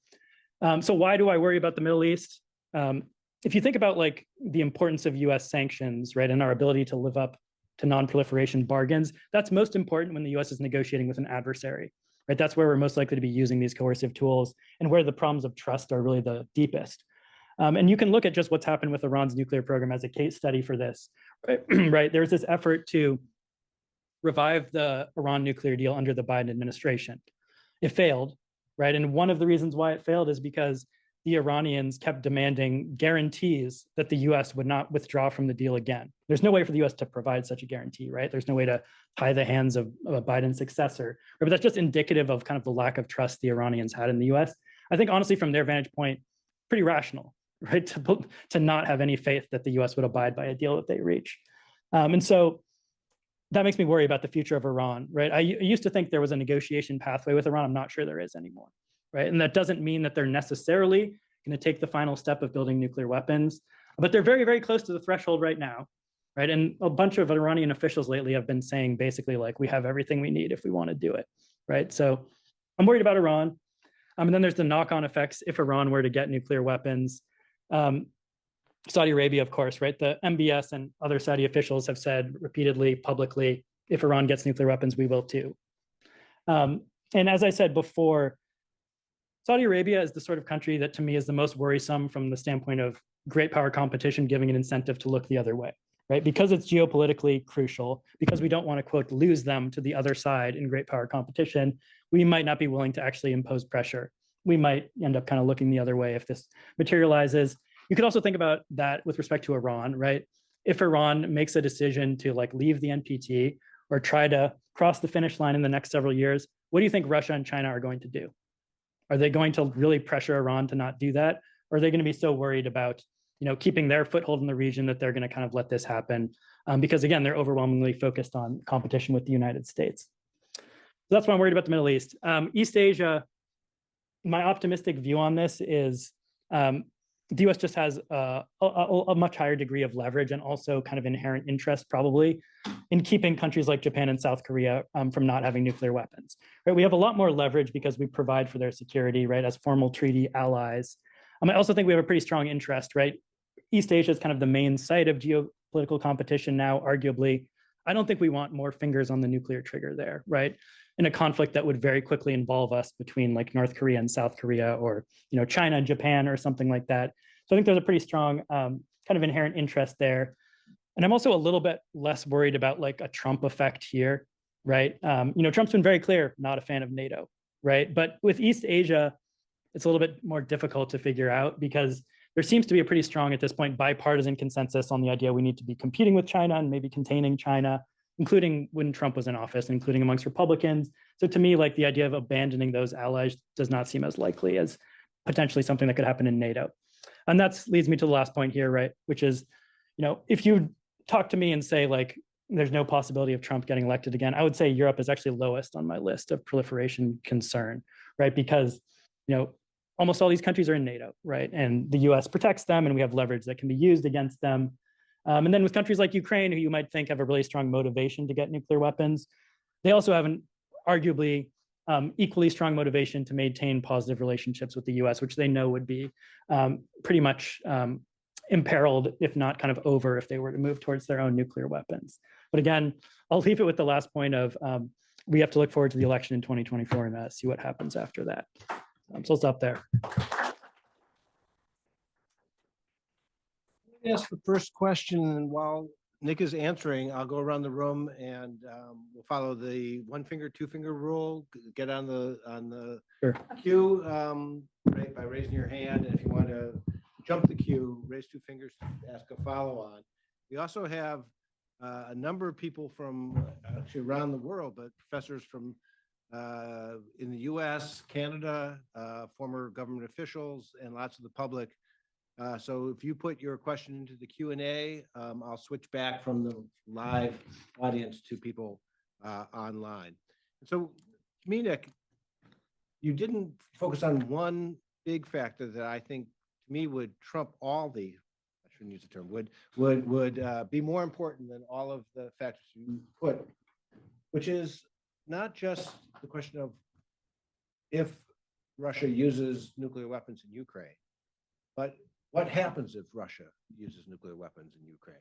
So why do I worry about the Middle East? If you think about like the importance of US sanctions, right, and our ability to live up to non-proliferation bargains, that's most important when the US is negotiating with an adversary, right? That's where we're most likely to be using these coercive tools and where the problems of trust are really the deepest. And you can look at just what's happened with Iran's nuclear program as a case study for this, right? Right? There's this effort to revive the Iran nuclear deal under the Biden administration. It failed, right? And one of the reasons why it failed is because the Iranians kept demanding guarantees that the US would not withdraw from the deal again. There's no way for the US to provide such a guarantee, right? There's no way to tie the hands of a Biden successor. But that's just indicative of kind of the lack of trust the Iranians had in the US. I think honestly, from their vantage point, pretty rational, right? To not have any faith that the US would abide by a deal that they reach. And so that makes me worry about the future of Iran, right? I used to think there was a negotiation pathway with Iran. I'm not sure there is anymore, right? And that doesn't mean that they're necessarily going to take the final step of building nuclear weapons, but they're very, very close to the threshold right now, right? And a bunch of Iranian officials lately have been saying basically like, we have everything we need if we want to do it, right? So I'm worried about Iran. And then there's the knock-on effects if Iran were to get nuclear weapons. Saudi Arabia, of course, right? The MBS and other Saudi officials have said repeatedly, publicly, if Iran gets nuclear weapons, we will too. And as I said before, Saudi Arabia is the sort of country that to me is the most worrisome from the standpoint of great power competition giving an incentive to look the other way, right? Because it's geopolitically crucial, because we don't want to, quote, lose them to the other side in great power competition, we might not be willing to actually impose pressure. We might end up kind of looking the other way if this materializes. You could also think about that with respect to Iran, right? If Iran makes a decision to like leave the NPT or try to cross the finish line in the next several years, what do you think Russia and China are going to do? Are they going to really pressure Iran to not do that? Or are they going to be so worried about, keeping their foothold in the region that they're going to kind of let this happen because again, they're overwhelmingly focused on competition with the United States. So that's why I'm worried about the Middle East. East Asia, my optimistic view on this is the US just has a much higher degree of leverage and also kind of inherent interest probably in keeping countries like Japan and South Korea from not having nuclear weapons. Right? We have a lot more leverage because we provide for their security, right, as formal treaty allies. I also think we have a pretty strong interest, right? East Asia is kind of the main site of geopolitical competition now, arguably. I don't think we want more fingers on the nuclear trigger there, right? In a conflict that would very quickly involve us between like North Korea and South Korea, or China and Japan or something like that. So I think there's a pretty strong kind of inherent interest there. And I'm also a little bit less worried about like a Trump effect here, right? Trump's been very clear, not a fan of NATO, right? But with East Asia, it's a little bit more difficult to figure out because there seems to be a pretty strong, at this point, bipartisan consensus on the idea we need to be competing with China and maybe containing China, including when Trump was in office, including amongst Republicans. So to me, like the idea of abandoning those allies does not seem as likely as potentially something that could happen in NATO. And that leads me to the last point here, right? Which is, if you talk to me and say like, there's no possibility of Trump getting elected again, I would say Europe is actually lowest on my list of proliferation concern, right? Because, almost all these countries are in NATO, right? And the US protects them and we have leverage that can be used against them. And then with countries like Ukraine, who you might think have a really strong motivation to get nuclear weapons, they also have an arguably equally strong motivation to maintain positive relationships with the US, which they know would be pretty much imperiled, if not kind of over, if they were to move towards their own nuclear weapons. But again, I'll leave it with the last point of we have to look forward to the election in 2024 and see what happens after that. So I'll stop there. Ask the first question, and while Nick is answering, I'll go around the room and we'll follow the 1 finger, 2 finger rule. Get on the Sure. queue right, by raising your hand. And if you want to jump the queue, raise 2 fingers to ask a follow on. We also have a number of people from actually around the world, but professors from in the US, Canada, former government officials, and lots of the public. So if you put your question into the Q&A, I'll switch back from the live audience to people online. So, Nick, you didn't focus on one big factor that I think to me would trump all the, I shouldn't use the term, would be more important than all of the factors you put, which is not just the question of if Russia uses nuclear weapons in Ukraine, but what happens if Russia uses nuclear weapons in Ukraine?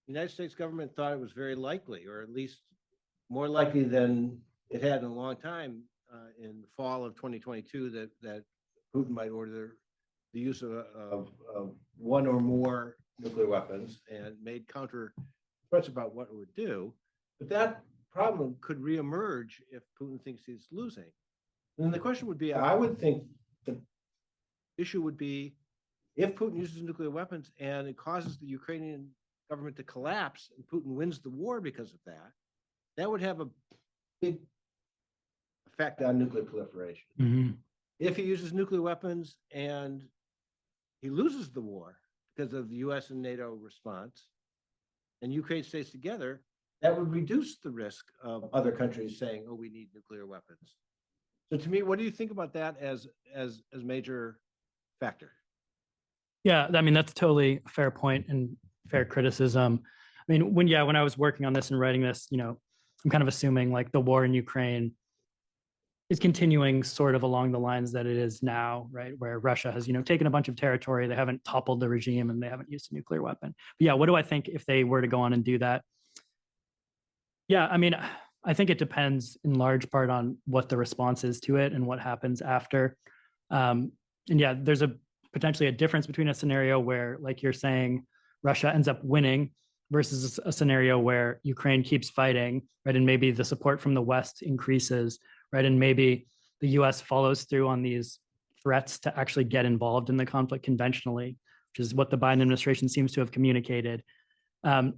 The United States government thought it was very likely, or at least more likely than it had in a long time, in the fall of 2022, that Putin might order the use of one or more nuclear weapons and made counter threats about what it would do. But that problem could reemerge if Putin thinks he's losing. And the question would be, I would think the issue would be, if Putin uses nuclear weapons and it causes the Ukrainian government to collapse and Putin wins the war because of that, that would have a big effect on nuclear proliferation. Mm-hmm. If he uses nuclear weapons and he loses the war because of the US and NATO response, and Ukraine stays together, that would reduce the risk of other countries saying, oh, we need nuclear weapons. So to me, what do you think about that as a major factor? Yeah, I mean, that's totally a fair point and fair criticism. I mean, when I was working on this and writing this, I'm kind of assuming like the war in Ukraine is continuing sort of along the lines that it is now, right? Where Russia has, taken a bunch of territory, they haven't toppled the regime and they haven't used a nuclear weapon. But yeah, what do I think if they were to go on and do that? Yeah, I mean, I think it depends in large part on what the response is to it and what happens after. And yeah, there's potentially a difference between a scenario where, like you're saying, Russia ends up winning versus a scenario where Ukraine keeps fighting, right? And maybe the support from the West increases, right? And maybe the US follows through on these threats to actually get involved in the conflict conventionally, which is what the Biden administration seems to have communicated. And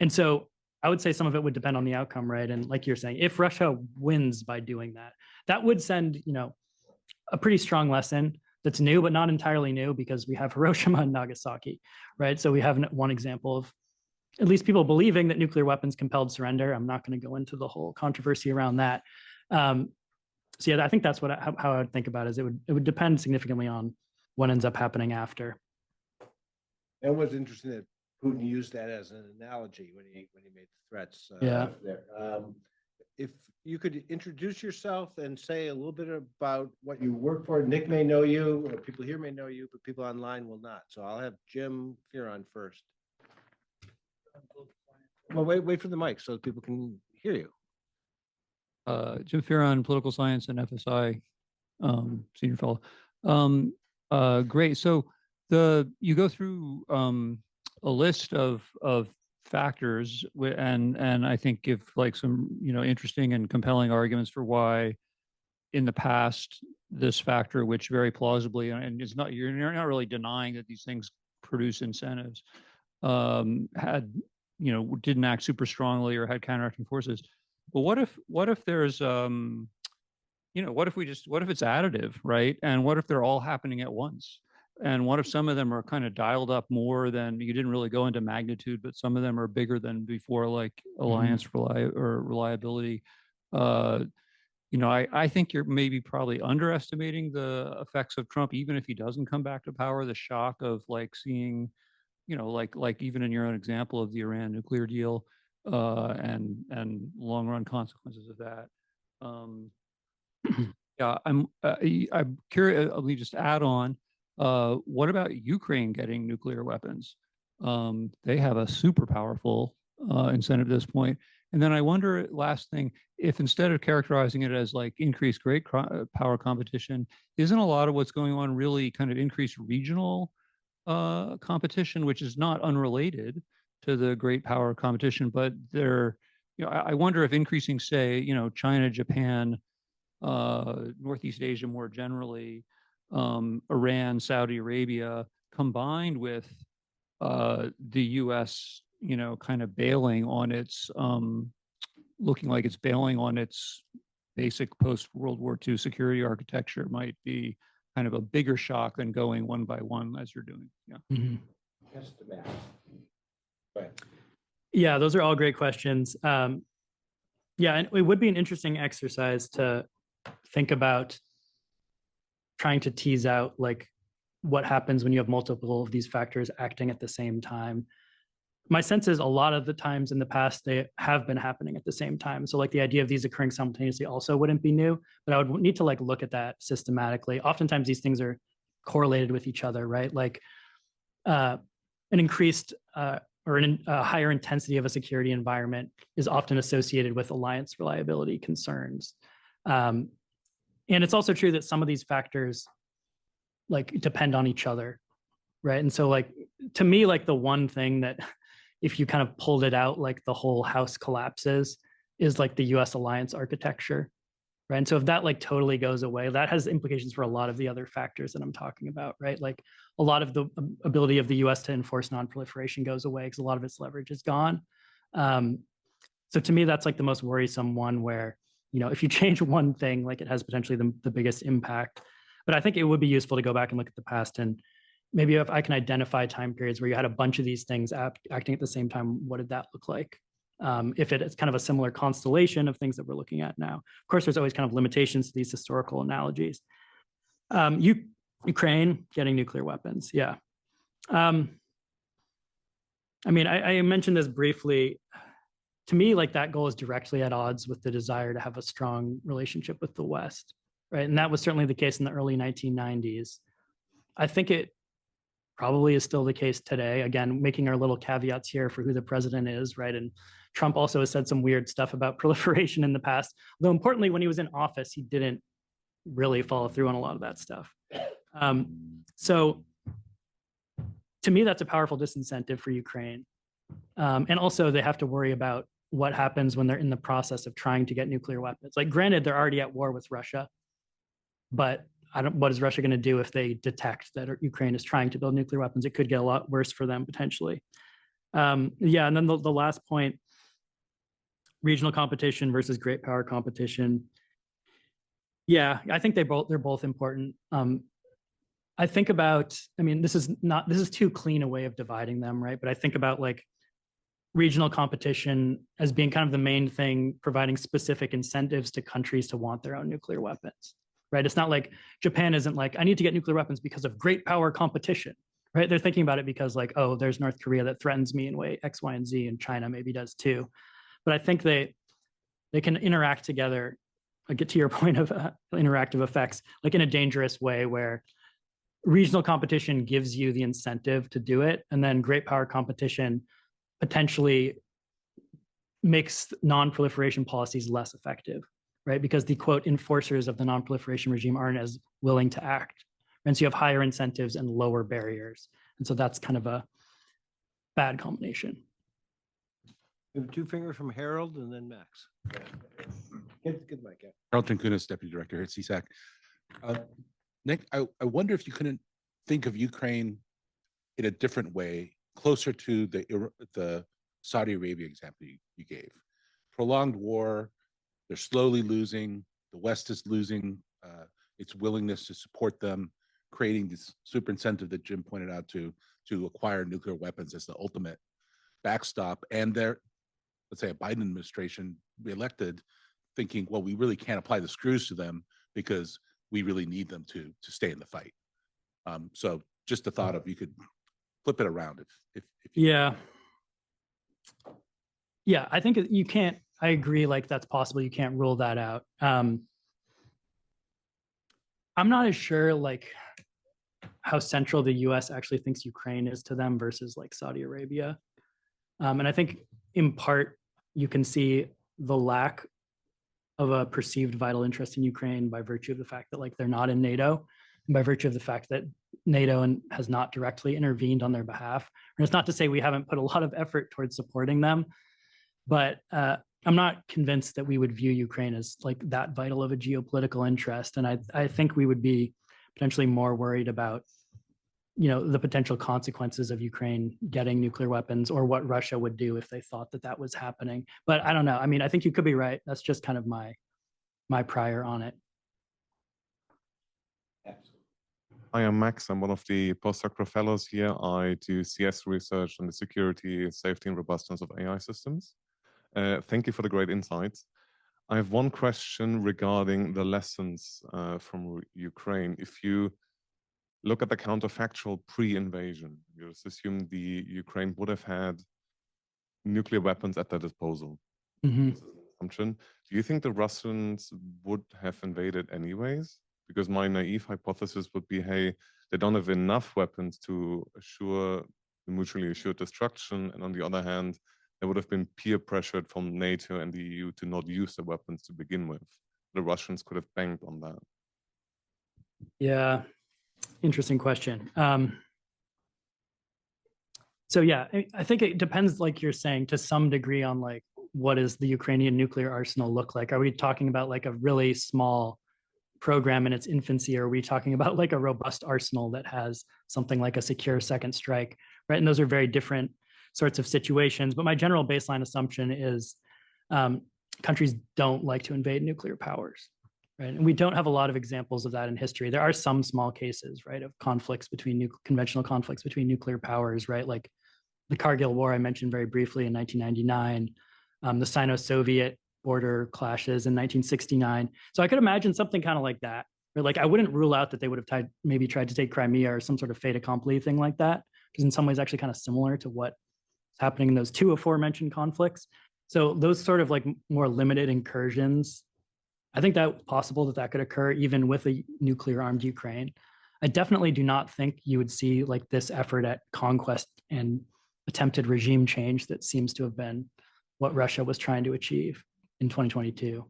so I would say some of it would depend on the outcome, right? And like you're saying, if Russia wins by doing that, that would send, a pretty strong lesson that's new, but not entirely new, because we have Hiroshima and Nagasaki, right? So we have one example of at least people believing that nuclear weapons compelled surrender. I'm not going to go into the whole controversy around that. So yeah, I think that's how I would think about it. Is it would depend significantly on what ends up happening after. And what's interesting that Putin used that as an analogy when he made the threats. Yeah. There. If you could introduce yourself and say a little bit about what you work for. Nick may know you, or people here may know you, but people online will not. So I'll have Jim Fearon first. Well, wait for the mic so people can hear you. Jim Fearon, political science and FSI senior fellow. Great. So you go through a list of factors and I think give like some interesting and compelling arguments for why in the past this factor, which very plausibly, and it's not, you're not really denying that these things produce incentives, had didn't act super strongly or had counteracting forces. But what if there's what if it's additive, right? And what if they're all happening at once? And what if some of them are kind of dialed up more than, you didn't really go into magnitude, but some of them are bigger than before, like alliance reliability. I think you're maybe probably underestimating the effects of Trump, even if he doesn't come back to power. The shock of like seeing, like even in your own example of the Iran nuclear deal, and long run consequences of that. Yeah, I'm curious. Let me just add on. What about Ukraine getting nuclear weapons? They have a super powerful incentive at this point. And then I wonder, last thing, if instead of characterizing it as like increased great power competition, isn't a lot of what's going on really kind of increased regional competition, which is not unrelated to the great power competition, but I wonder if increasing, say, China, Japan, Northeast Asia more generally, Iran, Saudi Arabia, combined with the U.S., kind of bailing on its, looking like it's bailing on its basic post-World War II security architecture, might be kind of a bigger shock than going one by one as you're doing. Yeah. Mm-hmm. That's the math. Right. Yeah, those are all great questions. Yeah, and it would be an interesting exercise to think about trying to tease out like what happens when you have multiple of these factors acting at the same time. My sense is a lot of the times in the past, they have been happening at the same time. So like the idea of these occurring simultaneously also wouldn't be new, but I would need to like look at that systematically. Oftentimes these things are correlated with each other, right? Like an increased or a higher intensity of a security environment is often associated with alliance reliability concerns. And it's also true that some of these factors like depend on each other, right? And so like, to me, like the one thing that if you kind of pulled it out, like the whole house collapses is like the US alliance architecture, right? And so if that like totally goes away, that has implications for a lot of the other factors that I'm talking about, right? Like a lot of the ability of the US to enforce nonproliferation goes away because a lot of its leverage is gone. So to me, that's like the most worrisome one where, if you change one thing, like it has potentially the biggest impact. But I think it would be useful to go back and look at the past, and maybe if I can identify time periods where you had a bunch of these things acting at the same time, what did that look like? If it's kind of a similar constellation of things that we're looking at now. Of course, there's always kind of limitations to these historical analogies. Ukraine getting nuclear weapons, yeah. I mean, I mentioned this briefly. To me, like that goal is directly at odds with the desire to have a strong relationship with the West, right? And that was certainly the case in the early 1990s. I think it probably is still the case today. Again, making our little caveats here for who the president is, right? And Trump also has said some weird stuff about proliferation in the past. Though importantly, when he was in office, he didn't really follow through on a lot of that stuff. So to me, that's a powerful disincentive for Ukraine. And also they have to worry about what happens when they're in the process of trying to get nuclear weapons. Like granted, they're already at war with Russia, but what is Russia going to do if they detect that Ukraine is trying to build nuclear weapons? It could get a lot worse for them potentially. Yeah, and then the last point, regional competition versus great power competition. Yeah, I think they're both important. I think about, I mean, this is too clean a way of dividing them, right? But I think about like regional competition as being kind of the main thing, providing specific incentives to countries to want their own nuclear weapons, right? It's not like Japan isn't like, I need to get nuclear weapons because of great power competition, right? They're thinking about it because like, oh, there's North Korea that threatens me in way X, Y, and Z, and China maybe does too. But I think they can interact together, like get to your point of interactive effects, like in a dangerous way where regional competition gives you the incentive to do it. And then great power competition potentially makes non-proliferation policies less effective, right? Because the quote enforcers of the non-proliferation regime aren't as willing to act. And so you have higher incentives and lower barriers. And so that's kind of a bad combination. We have two fingers from Harold and then Max. Good mic. Yeah. Harold Kunis, Deputy Director here at CSAC. Nick, I wonder if you couldn't think of Ukraine in a different way, closer to the Saudi Arabia example you gave. Prolonged war, they're slowly losing, the West is losing its willingness to support them, creating this super incentive that Jim pointed out to acquire nuclear weapons as the ultimate backstop. And they're, let's say, a Biden administration reelected thinking, well, we really can't apply the screws to them because we really need them to stay in the fight. So just the thought of you could flip it around if you yeah, I think you can't, I agree, like that's possible, you can't rule that out. I'm not as sure like how central the US actually thinks Ukraine is to them versus like Saudi Arabia. And I think in part you can see the lack of a perceived vital interest in Ukraine by virtue of the fact that like they're not in NATO, and by virtue of the fact that NATO has not directly intervened on their behalf. And it's not to say we haven't put a lot of effort towards supporting them, but I'm not convinced that we would view Ukraine as like that vital of a geopolitical interest. And I think we would be potentially more worried about, you know, the potential consequences of Ukraine getting nuclear weapons or what Russia would do if they thought that that was happening. But I don't know. I mean, I think you could be right. That's just kind of my prior on it. Hi, I'm Max. I'm one of the postdoctoral fellows here. I do CS research on the security, safety, and robustness of AI systems. Thank you for the great insights. I have one question regarding the lessons from Ukraine. If you look at the counterfactual pre-invasion, you just assume the Ukraine would have had nuclear weapons at their disposal. Mm-hmm. This is an assumption. Do you think the Russians would have invaded anyways? Because my naive hypothesis would be, hey, they don't have enough weapons to assure mutually assured destruction. And on the other hand, they would have been peer pressured from NATO and the EU to not use the weapons to begin with. The Russians could have banked on that. Yeah, interesting question. So yeah, I think it depends, like you're saying, to some degree on like, what does the Ukrainian nuclear arsenal look like? Are we talking about like a really small program in its infancy, or are we talking about like a robust arsenal that has something like a secure second strike, right? And those are very different sorts of situations. But my general baseline assumption is countries don't like to invade nuclear powers, right? And we don't have a lot of examples of that in history. There are some small cases, right, of conflicts between conventional conflicts between nuclear powers, right? Like the Kargil War I mentioned very briefly in 1999, the Sino-Soviet border clashes in 1969. So I could imagine something kind of like that, where like I wouldn't rule out that they would have maybe tried to take Crimea or some sort of fait accompli thing like that, because in some ways actually kind of similar to what's happening in those two aforementioned conflicts. So those sort of like more limited incursions, I think that's possible that could occur even with a nuclear armed Ukraine. I definitely do not think you would see like this effort at conquest and attempted regime change that seems to have been what Russia was trying to achieve in 2022.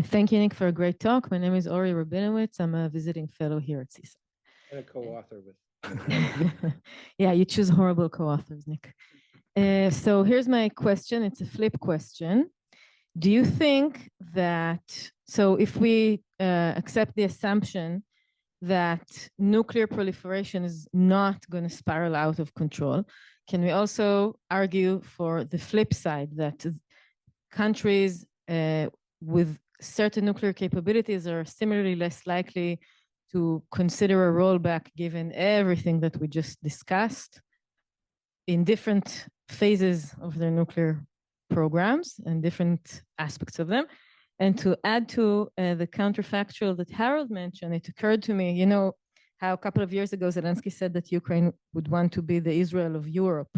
Thank you, Nick, for a great talk. My name is Ori Rabinowitz. I'm a visiting fellow here at CSAC. And a co-author with. Yeah, you choose horrible co-authors, Nick. So here's my question. It's a flip question. Do you think that, so if we accept the assumption that nuclear proliferation is not going to spiral out of control, can we also argue for the flip side that countries with certain nuclear capabilities are similarly less likely to consider a rollback given everything that we just discussed in different phases of their nuclear programs and different aspects of them. And to add to the counterfactual that Harold mentioned, it occurred to me, you know, how a couple of years ago, Zelensky said that Ukraine would want to be the Israel of Europe.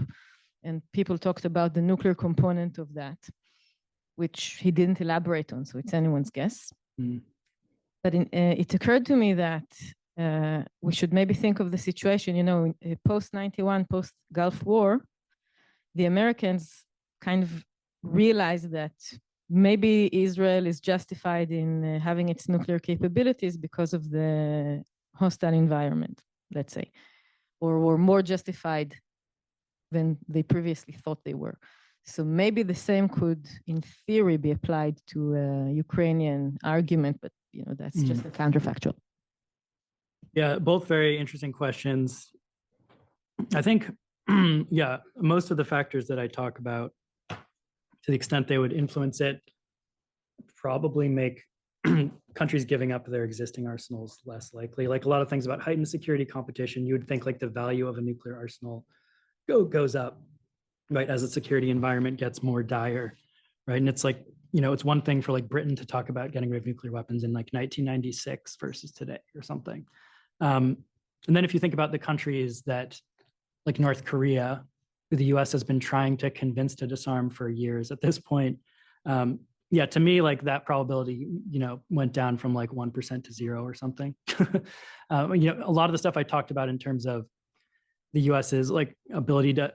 And people talked about the nuclear component of that, which he didn't elaborate on, so it's anyone's guess. But it occurred to me that we should maybe think of the situation, you know, post-91, post-Gulf War, the Americans kind of realized that maybe Israel is justified in having its nuclear capabilities because of the hostile environment, let's say, or were more justified than they previously thought they were. So maybe the same could, in theory, be applied to a Ukrainian argument, but you know, that's just a counterfactual. Yeah, both very interesting questions. I think, yeah, most of the factors that I talk about, to the extent they would influence it, probably make countries giving up their existing arsenals less likely. Like a lot of things about heightened security competition, you would think like the value of a nuclear arsenal goes up, right, as the security environment gets more dire, right? And it's like, you know, it's one thing for like Britain to talk about getting rid of nuclear weapons in like 1996 versus today or something. And then if you think about the countries that, like North Korea, who the US has been trying to convince to disarm for years at this point, yeah, to me, like that probability, you know, went down from like 1% to 0 or something. You know, a lot of the stuff I talked about in terms of the US's like ability to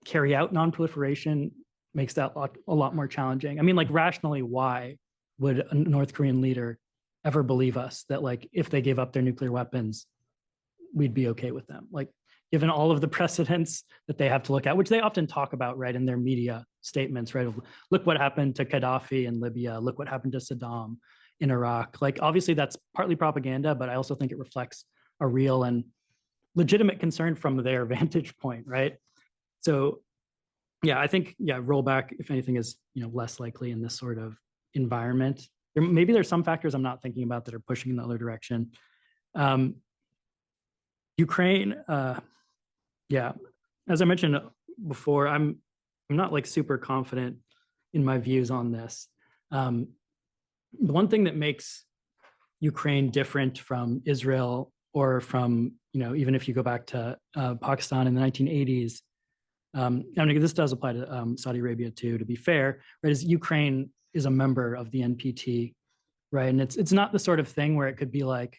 carry out non-proliferation makes that a lot more challenging. I mean, like rationally, why would a North Korean leader ever believe us that like if they gave up their nuclear weapons, we'd be okay with them? Like, given all of the precedents that they have to look at, which they often talk about, right, in their media statements, right? Look what happened to Gaddafi in Libya. Look what happened to Saddam in Iraq. Like, obviously that's partly propaganda, but I also think it reflects a real and legitimate concern from their vantage point, right? So, yeah, I think, yeah, rollback, if anything, is, you know, less likely in this sort of environment. Maybe there's some factors I'm not thinking about that are pushing in the other direction. Ukraine, yeah, as I mentioned before, I'm not like super confident in my views on this. The one thing that makes Ukraine different from Israel or from, you know, even if you go back to Pakistan in the 1980s, I mean, this does apply to Saudi Arabia too, to be fair, right, is Ukraine is a member of the NPT, right? And it's not the sort of thing where it could be like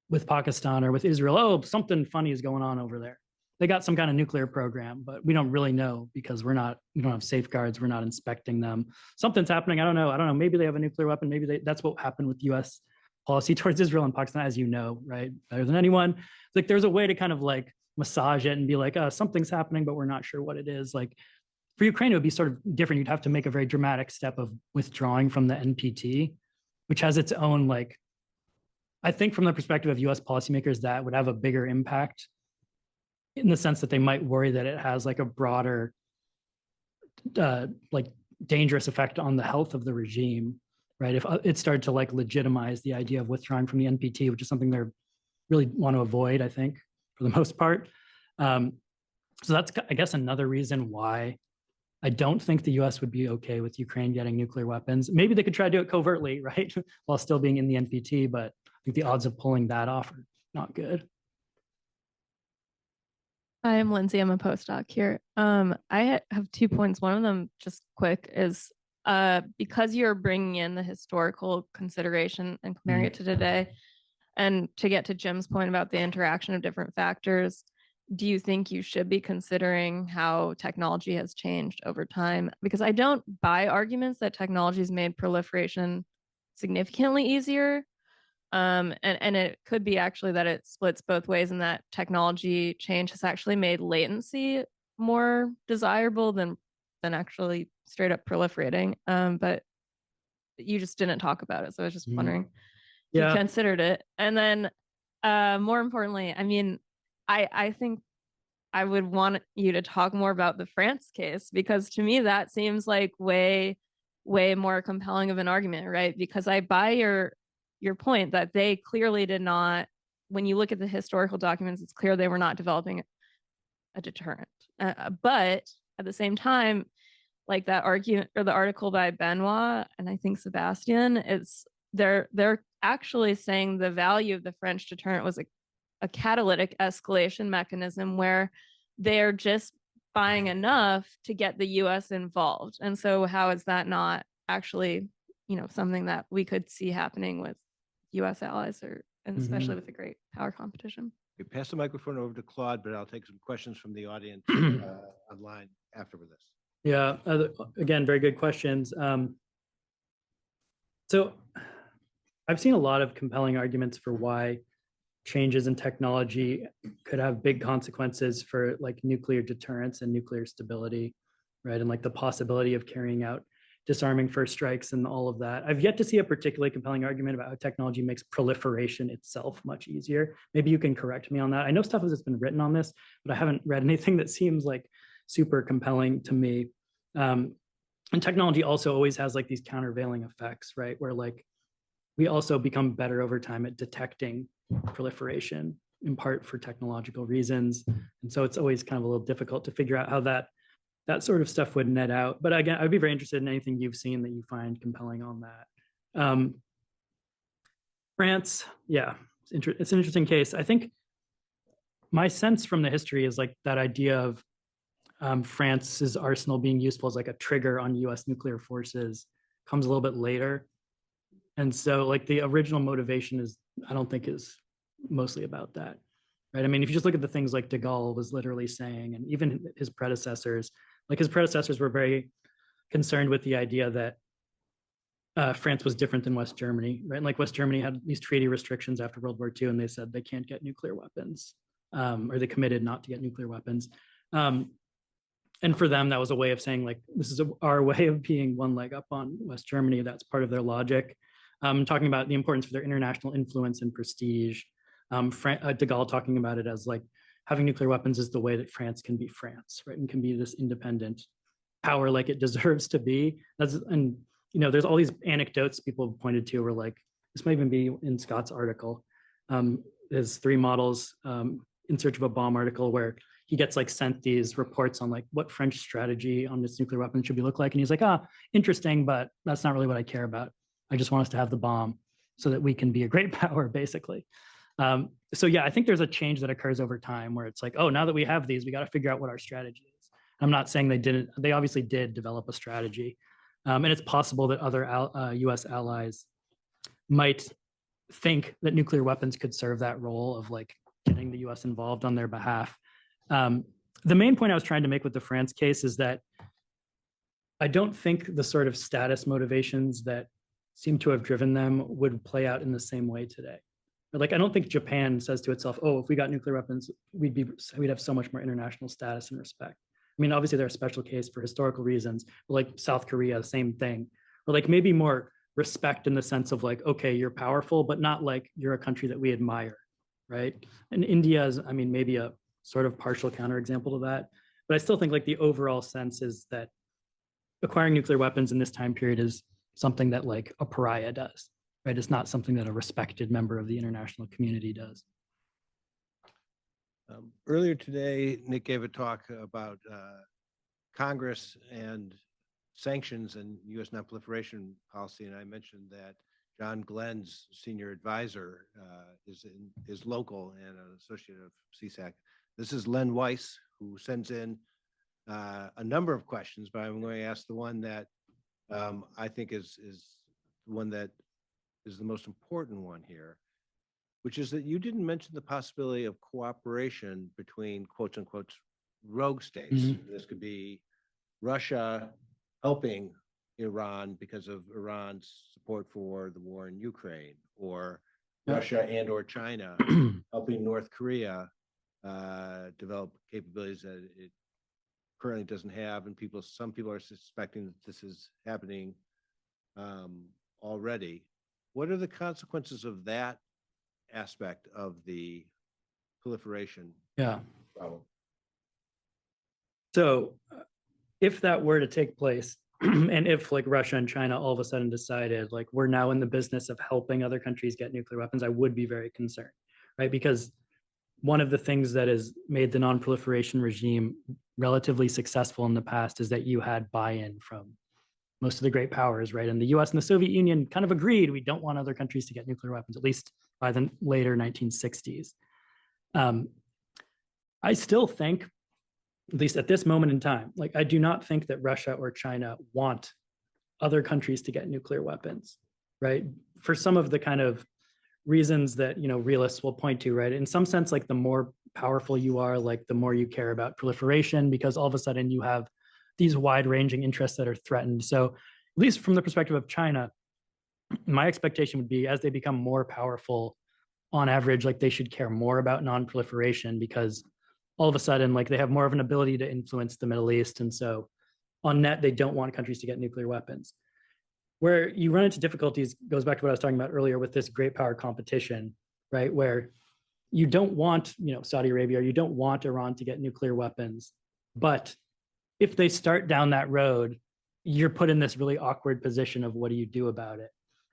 with Pakistan or with Israel, oh, something funny is going on over there. They got some kind of nuclear program, but we don't really know because we don't have safeguards. We're not inspecting them. Something's happening. I don't know. Maybe they have a nuclear weapon. Maybe that's what happened with US policy towards Israel and Pakistan, as you know, right? Better than anyone. Like there's a way to kind of like massage it and be like, something's happening, but we're not sure what it is. Like for Ukraine, it would be sort of different. You'd have to make a very dramatic step of withdrawing from the NPT, which has its own, like, I think from the perspective of US policymakers, that would have a bigger impact in the sense that they might worry that it has like a broader, like dangerous effect on the health of the regime, right? If it started to like legitimize the idea of withdrawing from the NPT, which is something they really want to avoid, I think, for the most part. So that's, I guess, another reason why I don't think the US would be okay with Ukraine getting nuclear weapons. Maybe they could try to do it covertly, right? While still being in the NPT, but I think the odds of pulling that off are not good. Hi, I'm Lindsay. I'm a postdoc here. I have 2 points. One of them, just quick, is because you're bringing in the historical consideration and comparing it to today, and to get to Jim's point about the interaction of different factors, do you think you should be considering how technology has changed over time? Because I don't buy arguments that technology has made proliferation significantly easier. And it could be actually that it splits both ways, and that technology change has actually made latency more desirable than actually straight up proliferating. But you just didn't talk about it, so I was just wondering if you considered it. And then more importantly, I mean, I think I would want you to talk more about the France case, because to me that seems like way more compelling of an argument, right? Because I buy your point that they clearly did not when you look at the historical documents, it's clear they were not developing a deterrent. But at the same time, like that argument or the article by Benoit and I think Sebastian, it's they're actually saying the value of the French deterrent was a catalytic escalation mechanism where they're just buying enough to get the US involved. And so how is that not actually, something that we could see happening with US allies and especially with the great power competition? Okay, pass the microphone over to Claude, but I'll take some questions from the audience online after this. Yeah, again, very good questions. So I've seen a lot of compelling arguments for why changes in technology could have big consequences for like nuclear deterrence and nuclear stability, right? And like the possibility of carrying out disarming first strikes and all of that. I've yet to see a particularly compelling argument about how technology makes proliferation itself much easier. Maybe you can correct me on that. I know stuff has been written on this, but I haven't read anything that seems like super compelling to me. And technology also always has like these countervailing effects, right? Where like we also become better over time at detecting proliferation, in part for technological reasons. And so it's always kind of a little difficult to figure out how that sort of stuff would net out. But again, I'd be very interested in anything you've seen that you find compelling on that. France, yeah, it's an interesting case. I think my sense from the history is like that idea of France's arsenal being useful as like a trigger on US nuclear forces comes a little bit later. And so like the original motivation I don't think is mostly about that, right? I mean, if you just look at the things like de Gaulle was literally saying, and even his predecessors were very concerned with the idea that France was different than West Germany, right? And like West Germany had these treaty restrictions after World War II, and they said they can't get nuclear weapons, or they committed not to get nuclear weapons. And for them, that was a way of saying like, this is our way of being one leg up on West Germany. That's part of their logic. Talking about the importance for their international influence and prestige. De Gaulle talking about it as like having nuclear weapons is the way that France can be France, right? And can be this independent power like it deserves to be. And there's all these anecdotes people have pointed to where like, this might even be in Scott's article. There's 3 models in search of a bomb article where he gets like sent these reports on like what French strategy on this nuclear weapon should be look like. And he's like, interesting, but that's not really what I care about. I just want us to have the bomb so that we can be a great power, basically. So yeah, I think there's a change that occurs over time where it's like, oh, now that we have these, we got to figure out what our strategy is. I'm not saying they didn't, they obviously did develop a strategy. And it's possible that other US allies might think that nuclear weapons could serve that role of like getting the US involved on their behalf. The main point I was trying to make with the France case is that I don't think the sort of status motivations that seem to have driven them would play out in the same way today. Like, I don't think Japan says to itself, oh, if we got nuclear weapons, we'd have so much more international status and respect. I mean, obviously they're a special case for historical reasons, but like South Korea, same thing. Or like maybe more respect in the sense of like, okay, you're powerful, but not like you're a country that we admire, right? And India is, I mean, maybe a sort of partial counterexample to that. But I still think like the overall sense is that acquiring nuclear weapons in this time period is something that like a pariah does, right? It's not something that a respected member of the international community does. Earlier today, Nick gave a talk about Congress and sanctions and U.S. nonproliferation policy, and I mentioned that John Glenn's senior advisor is local and an associate of CSAC. This is Len Weiss, who sends in a number of questions, but I'm going to ask the one that I think is the one that is the most important one here, which is that you didn't mention the possibility of cooperation between quotes unquote rogue states. Mm-hmm. This could be Russia helping Iran because of Iran's support for the war in Ukraine, or Russia and or China helping North Korea develop capabilities that it currently doesn't have, and some people are suspecting that this is happening already. What are the consequences of that aspect of the proliferation problem? So if that were to take place, and if like Russia and China all of a sudden decided like we're now in the business of helping other countries get nuclear weapons, I would be very concerned, right? Because one of the things that has made the non-proliferation regime relatively successful in the past is that you had buy-in from most of the great powers, right? And the US and the Soviet Union kind of agreed we don't want other countries to get nuclear weapons, at least by the later 1960s. I still think, at least at this moment in time, like I do not think that Russia or China want other countries to get nuclear weapons, right? For some of the kind of reasons that, you know, realists will point to, right? In some sense, like the more powerful you are, like the more you care about proliferation, because all of a sudden you have these wide-ranging interests that are threatened. So at least from the perspective of China, my expectation would be as they become more powerful, on average, like they should care more about non-proliferation, because all of a sudden, like they have more of an ability to influence the Middle East. And so on net, they don't want countries to get nuclear weapons. Where you run into difficulties goes back to what I was talking about earlier with this great power competition, right? Where you don't want, you know, Saudi Arabia, or you don't want Iran to get nuclear weapons. But if they start down that road, you're put in this really awkward position of what do you do about it,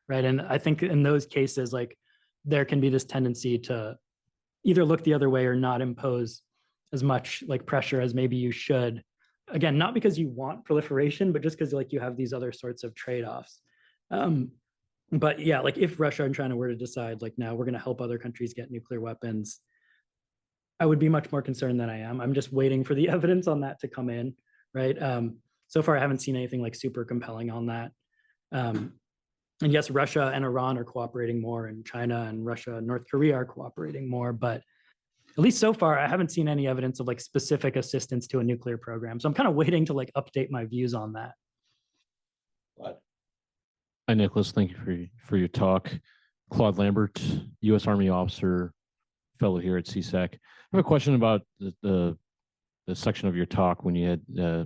right? And I think in those cases, like there can be this tendency to either look the other way or not impose as much like pressure as maybe you should. Again, not because you want proliferation, but just because like you have these other sorts of trade-offs. But yeah, like if Russia and China were to decide like now we're going to help other countries get nuclear weapons, I would be much more concerned than I am. I'm just waiting for the evidence on that to come in, right? So far, I haven't seen anything like super compelling on that. And yes, Russia and Iran are cooperating more, and China and Russia and North Korea are cooperating more, but at least so far, I haven't seen any evidence of like specific assistance to a nuclear program. So I'm kind of waiting to like update my views on that. Hi, Nicholas. Thank you for your talk. Claude Lambert, U.S. Army officer, fellow here at CSAC. I have a question about the section of your talk when you had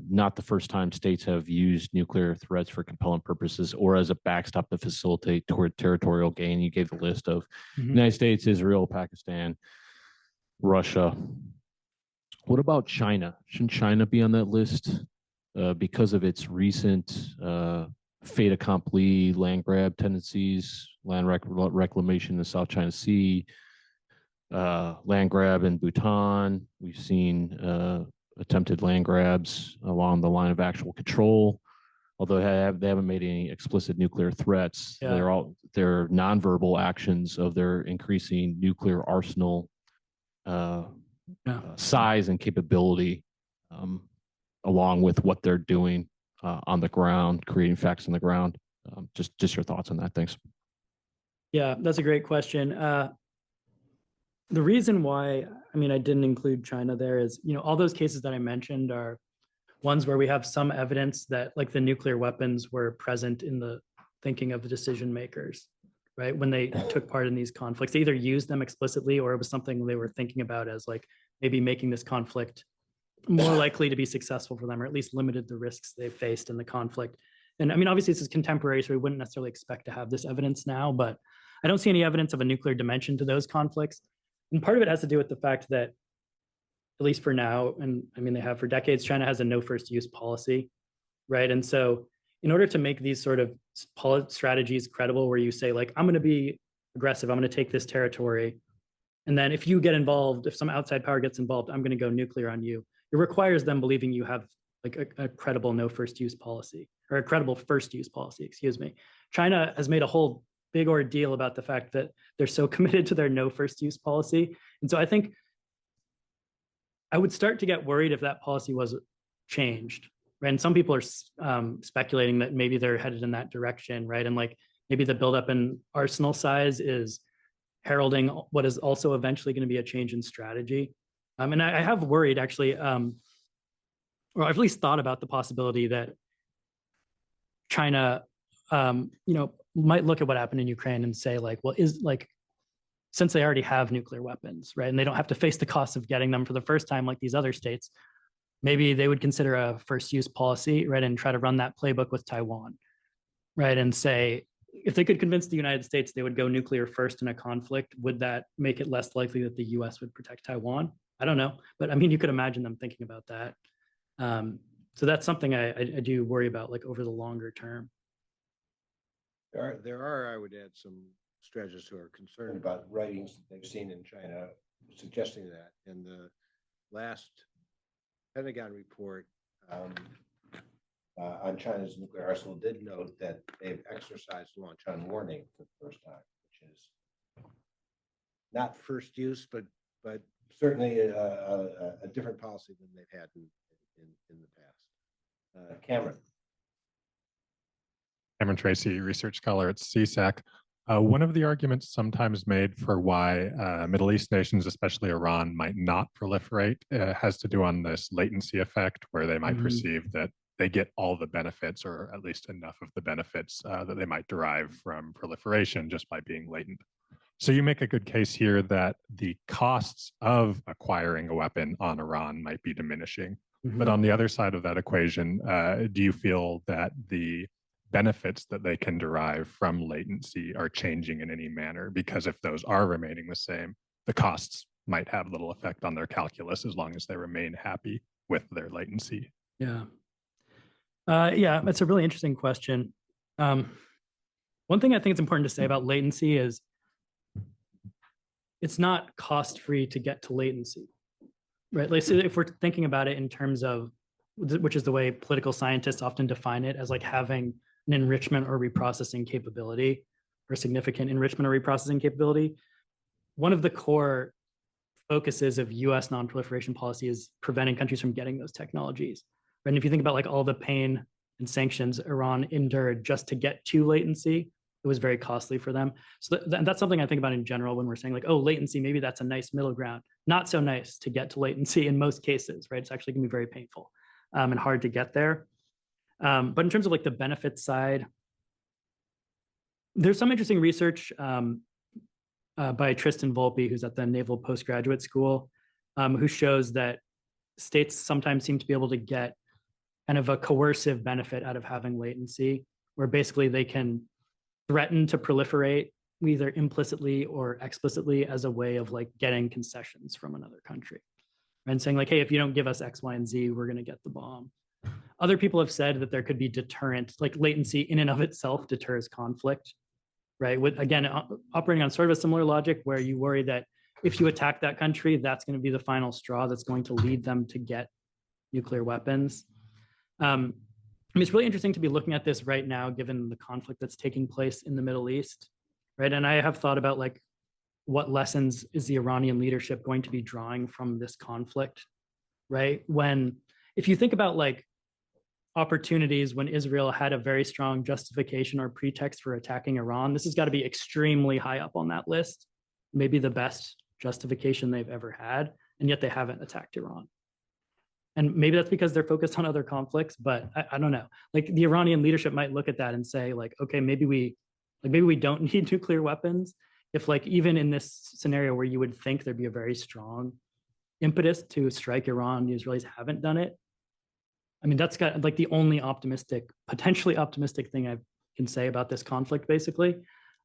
not the first time states have used nuclear threats for compelling purposes or as a backstop to facilitate toward territorial gain. You gave the list of United States, Israel, Pakistan, Russia. What about China? Shouldn't China be on that list because of its recent fait accompli land grab tendencies, land reclamation in the South China Sea, land grab in Bhutan? We've seen attempted land grabs along the line of actual control. Although they haven't made any explicit nuclear threats, they're nonverbal actions of their increasing nuclear arsenal size and capability, along with what they're doing on the ground, creating facts on the ground. Just your thoughts on that. Thanks. Yeah, that's a great question. The reason why, I mean, I didn't include China there is, you know, all those cases that I mentioned are ones where we have some evidence that like the nuclear weapons were present in the thinking of the decision makers, right? When they took part in these conflicts, they either used them explicitly or it was something they were thinking about as like maybe making this conflict more likely to be successful for them, or at least limited the risks they faced in the conflict. And I mean, obviously this is contemporary, so we wouldn't necessarily expect to have this evidence now, but I don't see any evidence of a nuclear dimension to those conflicts. And part of it has to do with the fact that, at least for now, and I mean, they have for decades, China has a no first use policy, right? And so in order to make these sort of strategies credible, where you say like, I'm going to be aggressive, I'm going to take this territory, and then if you get involved, if some outside power gets involved, I'm going to go nuclear on you. It requires them believing you have like a credible no first use policy, or a credible first use policy, excuse me. China has made a whole big ordeal about the fact that they're so committed to their no first use policy. And so I think I would start to get worried if that policy was changed, right? And some people are speculating that maybe they're headed in that direction, right? And like maybe the buildup in arsenal size is heralding what is also eventually going to be a change in strategy. And I have worried actually, or I've at least thought about the possibility that China, you know, might look at what happened in Ukraine and say like, well, is like, since they already have nuclear weapons, right? And they don't have to face the cost of getting them for the first time like these other states, maybe they would consider a first use policy, right? And try to run that playbook with Taiwan, right? And say, if they could convince the United States they would go nuclear first in a conflict, would that make it less likely that the US would protect Taiwan? I don't know, but I mean, you could imagine them thinking about that. So that's something I do worry about like over the longer term. There are, I would add, some strategists who are concerned about writings that they've seen in China suggesting that. And the last Pentagon report on China's nuclear arsenal did note that they've exercised launch on warning for the first time, which is not first use, but certainly a different policy than they've had in the past. Cameron. Cameron Tracy, research scholar at CSAC. One of the arguments sometimes made for why Middle East nations, especially Iran, might not proliferate has to do on this latency effect, where they might perceive that they get all the benefits, or at least enough of the benefits that they might derive from proliferation just by being latent. So you make a good case here that the costs of acquiring a weapon on Iran might be diminishing. But on the other side of that equation, do you feel that the benefits that they can derive from latency are changing in any manner? Because if those are remaining the same, the costs might have little effect on their calculus as long as they remain happy with their latency. Yeah. Yeah, that's a really interesting question. One thing I think it's important to say about latency is it's not cost-free to get to latency, right? Like, so if we're thinking about it in terms of, which is the way political scientists often define it, as like having an enrichment or reprocessing capability, or significant enrichment or reprocessing capability. One of the core focuses of US non-proliferation policy is preventing countries from getting those technologies. And if you think about like all the pain and sanctions Iran endured just to get to latency, it was very costly for them. So that's something I think about in general when we're saying like, oh, latency, maybe that's a nice middle ground. Not so nice to get to latency in most cases, right? It's actually gonna be very painful and hard to get there. But in terms of like the benefits side, there's some interesting research by Tristan Volpe, who's at the Naval Postgraduate School, who shows that states sometimes seem to be able to get kind of a coercive benefit out of having latency, where basically they can threaten to proliferate either implicitly or explicitly as a way of like getting concessions from another country and saying like, hey, if you don't give us X, Y, and Z, we're going to get the bomb. Other people have said that there could be deterrent, like latency in and of itself deters conflict, right? With, again, operating on sort of a similar logic where you worry that if you attack that country, that's going to be the final straw that's going to lead them to get nuclear weapons. I mean, it's really interesting to be looking at this right now, given the conflict that's taking place in the Middle East, right? And I have thought about like, what lessons is the Iranian leadership going to be drawing from this conflict, right? When, if you think about like opportunities when Israel had a very strong justification or pretext for attacking Iran, this has got to be extremely high up on that list, maybe the best justification they've ever had, and yet they haven't attacked Iran. And maybe that's because they're focused on other conflicts, but I don't know. Like the Iranian leadership might look at that and say like, okay, maybe we don't need nuclear weapons. If like, even in this scenario where you would think there'd be a very strong impetus to strike Iran, the Israelis haven't done it. I mean, that's got like the only potentially optimistic thing I can say about this conflict, basically.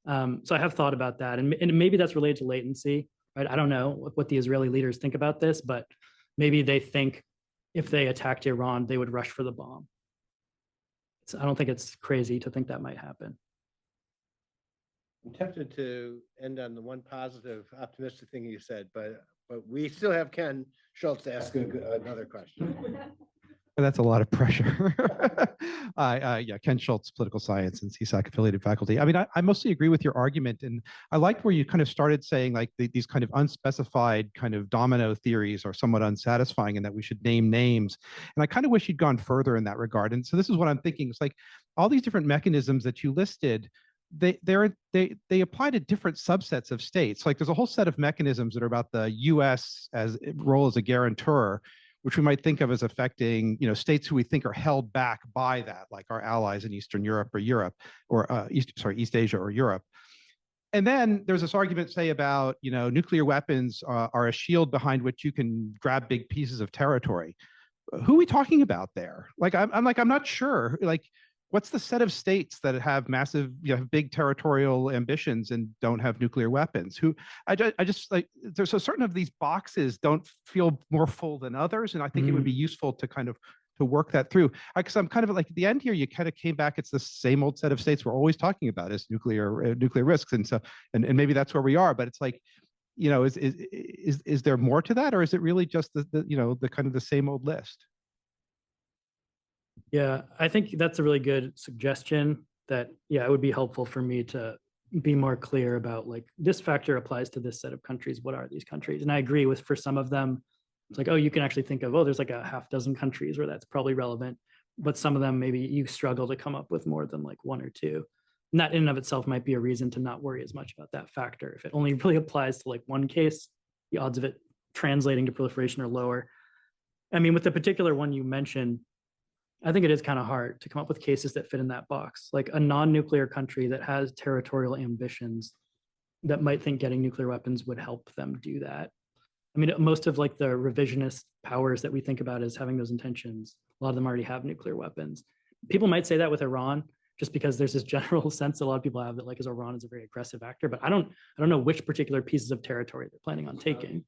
So I have thought about that, and maybe that's related to latency, right? I don't know what the Israeli leaders think about this, but maybe they think if they attacked Iran, they would rush for the bomb. So I don't think it's crazy to think that might happen. I'm tempted to end on the one positive, optimistic thing you said, but we still have Ken Schultz to ask another question. That's a lot of pressure. Yeah, Ken Schultz, political science and CSAC affiliated faculty. I mean, I mostly agree with your argument, and I liked where you kind of started saying like these kind of unspecified kind of domino theories are somewhat unsatisfying, and that we should name names. And I kind of wish you'd gone further in that regard. And so this is what I'm thinking. It's like all these different mechanisms that you listed, they apply to different subsets of states. Like there's a whole set of mechanisms that are about the U.S. as role as a guarantor, which we might think of as affecting, states who we think are held back by that, like our allies in Eastern Europe or East Asia or Europe. And then there's this argument, say, about, nuclear weapons are a shield behind which you can grab big pieces of territory. Who are we talking about there? Like, I'm not sure. Like, what's the set of states that have massive, have big territorial ambitions and don't have nuclear weapons? I just like, there's a certain of these boxes don't feel more full than others. And I think it would be useful to kind of work that through. Because I'm kind of like at the end here, you kind of came back. It's the same old set of states we're always talking about is nuclear risks, and so and maybe that's where we are. But it's like, is there more to that, or is it really just the kind of the same old list? Yeah, I think that's a really good suggestion that, yeah, it would be helpful for me to be more clear about like this factor applies to this set of countries. What are these countries? And I agree with for some of them, it's like, oh, you can actually think of, oh, there's like a half dozen countries where that's probably relevant. But some of them, maybe you struggle to come up with more than like one or two. And that in and of itself might be a reason to not worry as much about that factor. If it only really applies to like one case, the odds of it translating to proliferation are lower. I mean, with the particular one you mentioned, I think it is kind of hard to come up with cases that fit in that box. Like a non-nuclear country that has territorial ambitions that might think getting nuclear weapons would help them do that. I mean, most of like the revisionist powers that we think about as having those intentions, a lot of them already have nuclear weapons. People might say that with Iran, just because there's this general sense that a lot of people have that like as Iran is a very aggressive actor, but I don't know which particular pieces of territory they're planning on taking.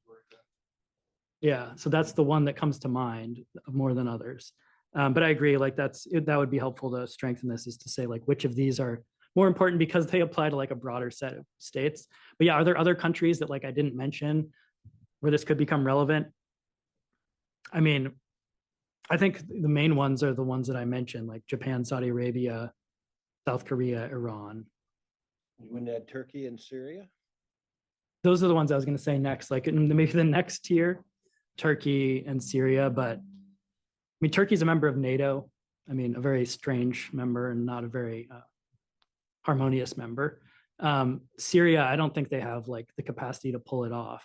Yeah, so that's the one that comes to mind more than others. But I agree, like that would be helpful to strengthen this, is to say like which of these are more important because they apply to like a broader set of states. But yeah, are there other countries that like I didn't mention where this could become relevant? I mean, I think the main ones are the ones that I mentioned, like Japan, Saudi Arabia, South Korea, Iran. You wouldn't add Turkey and Syria? Those are the ones I was going to say next, like maybe the next tier, Turkey and Syria. But I mean, Turkey's a member of NATO. I mean, a very strange member and not a very harmonious member. Syria, I don't think they have like the capacity to pull it off.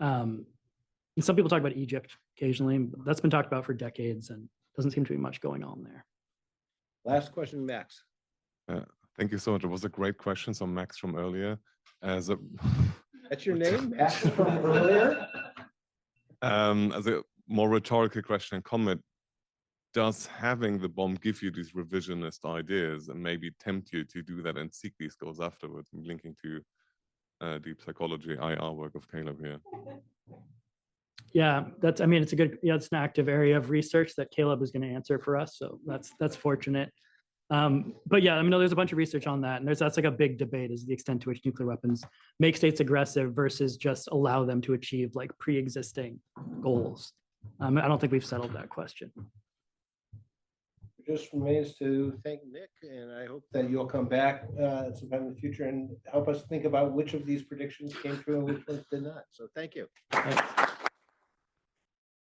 And some people talk about Egypt occasionally, but that's been talked about for decades and doesn't seem to be much going on there. Last question, Max. Thank you so much. It was a great question. So Max from earlier. That's your name, Max from earlier? As a more rhetorical question and comment, does having the bomb give you these revisionist ideas and maybe tempt you to do that and seek these goals afterwards? I'm linking to deep psychology, IR work of Caleb here. Yeah, it's an active area of research that Caleb is going to answer for us. So that's fortunate. But yeah, I mean, there's a bunch of research on that. And that's like a big debate, is the extent to which nuclear weapons make states aggressive versus just allow them to achieve like pre-existing goals. I don't think we've settled that question. It just remains to thank Nick, and I hope that you'll come back sometime in the future and help us think about which of these predictions came true and which ones did not. So thank you. Thanks.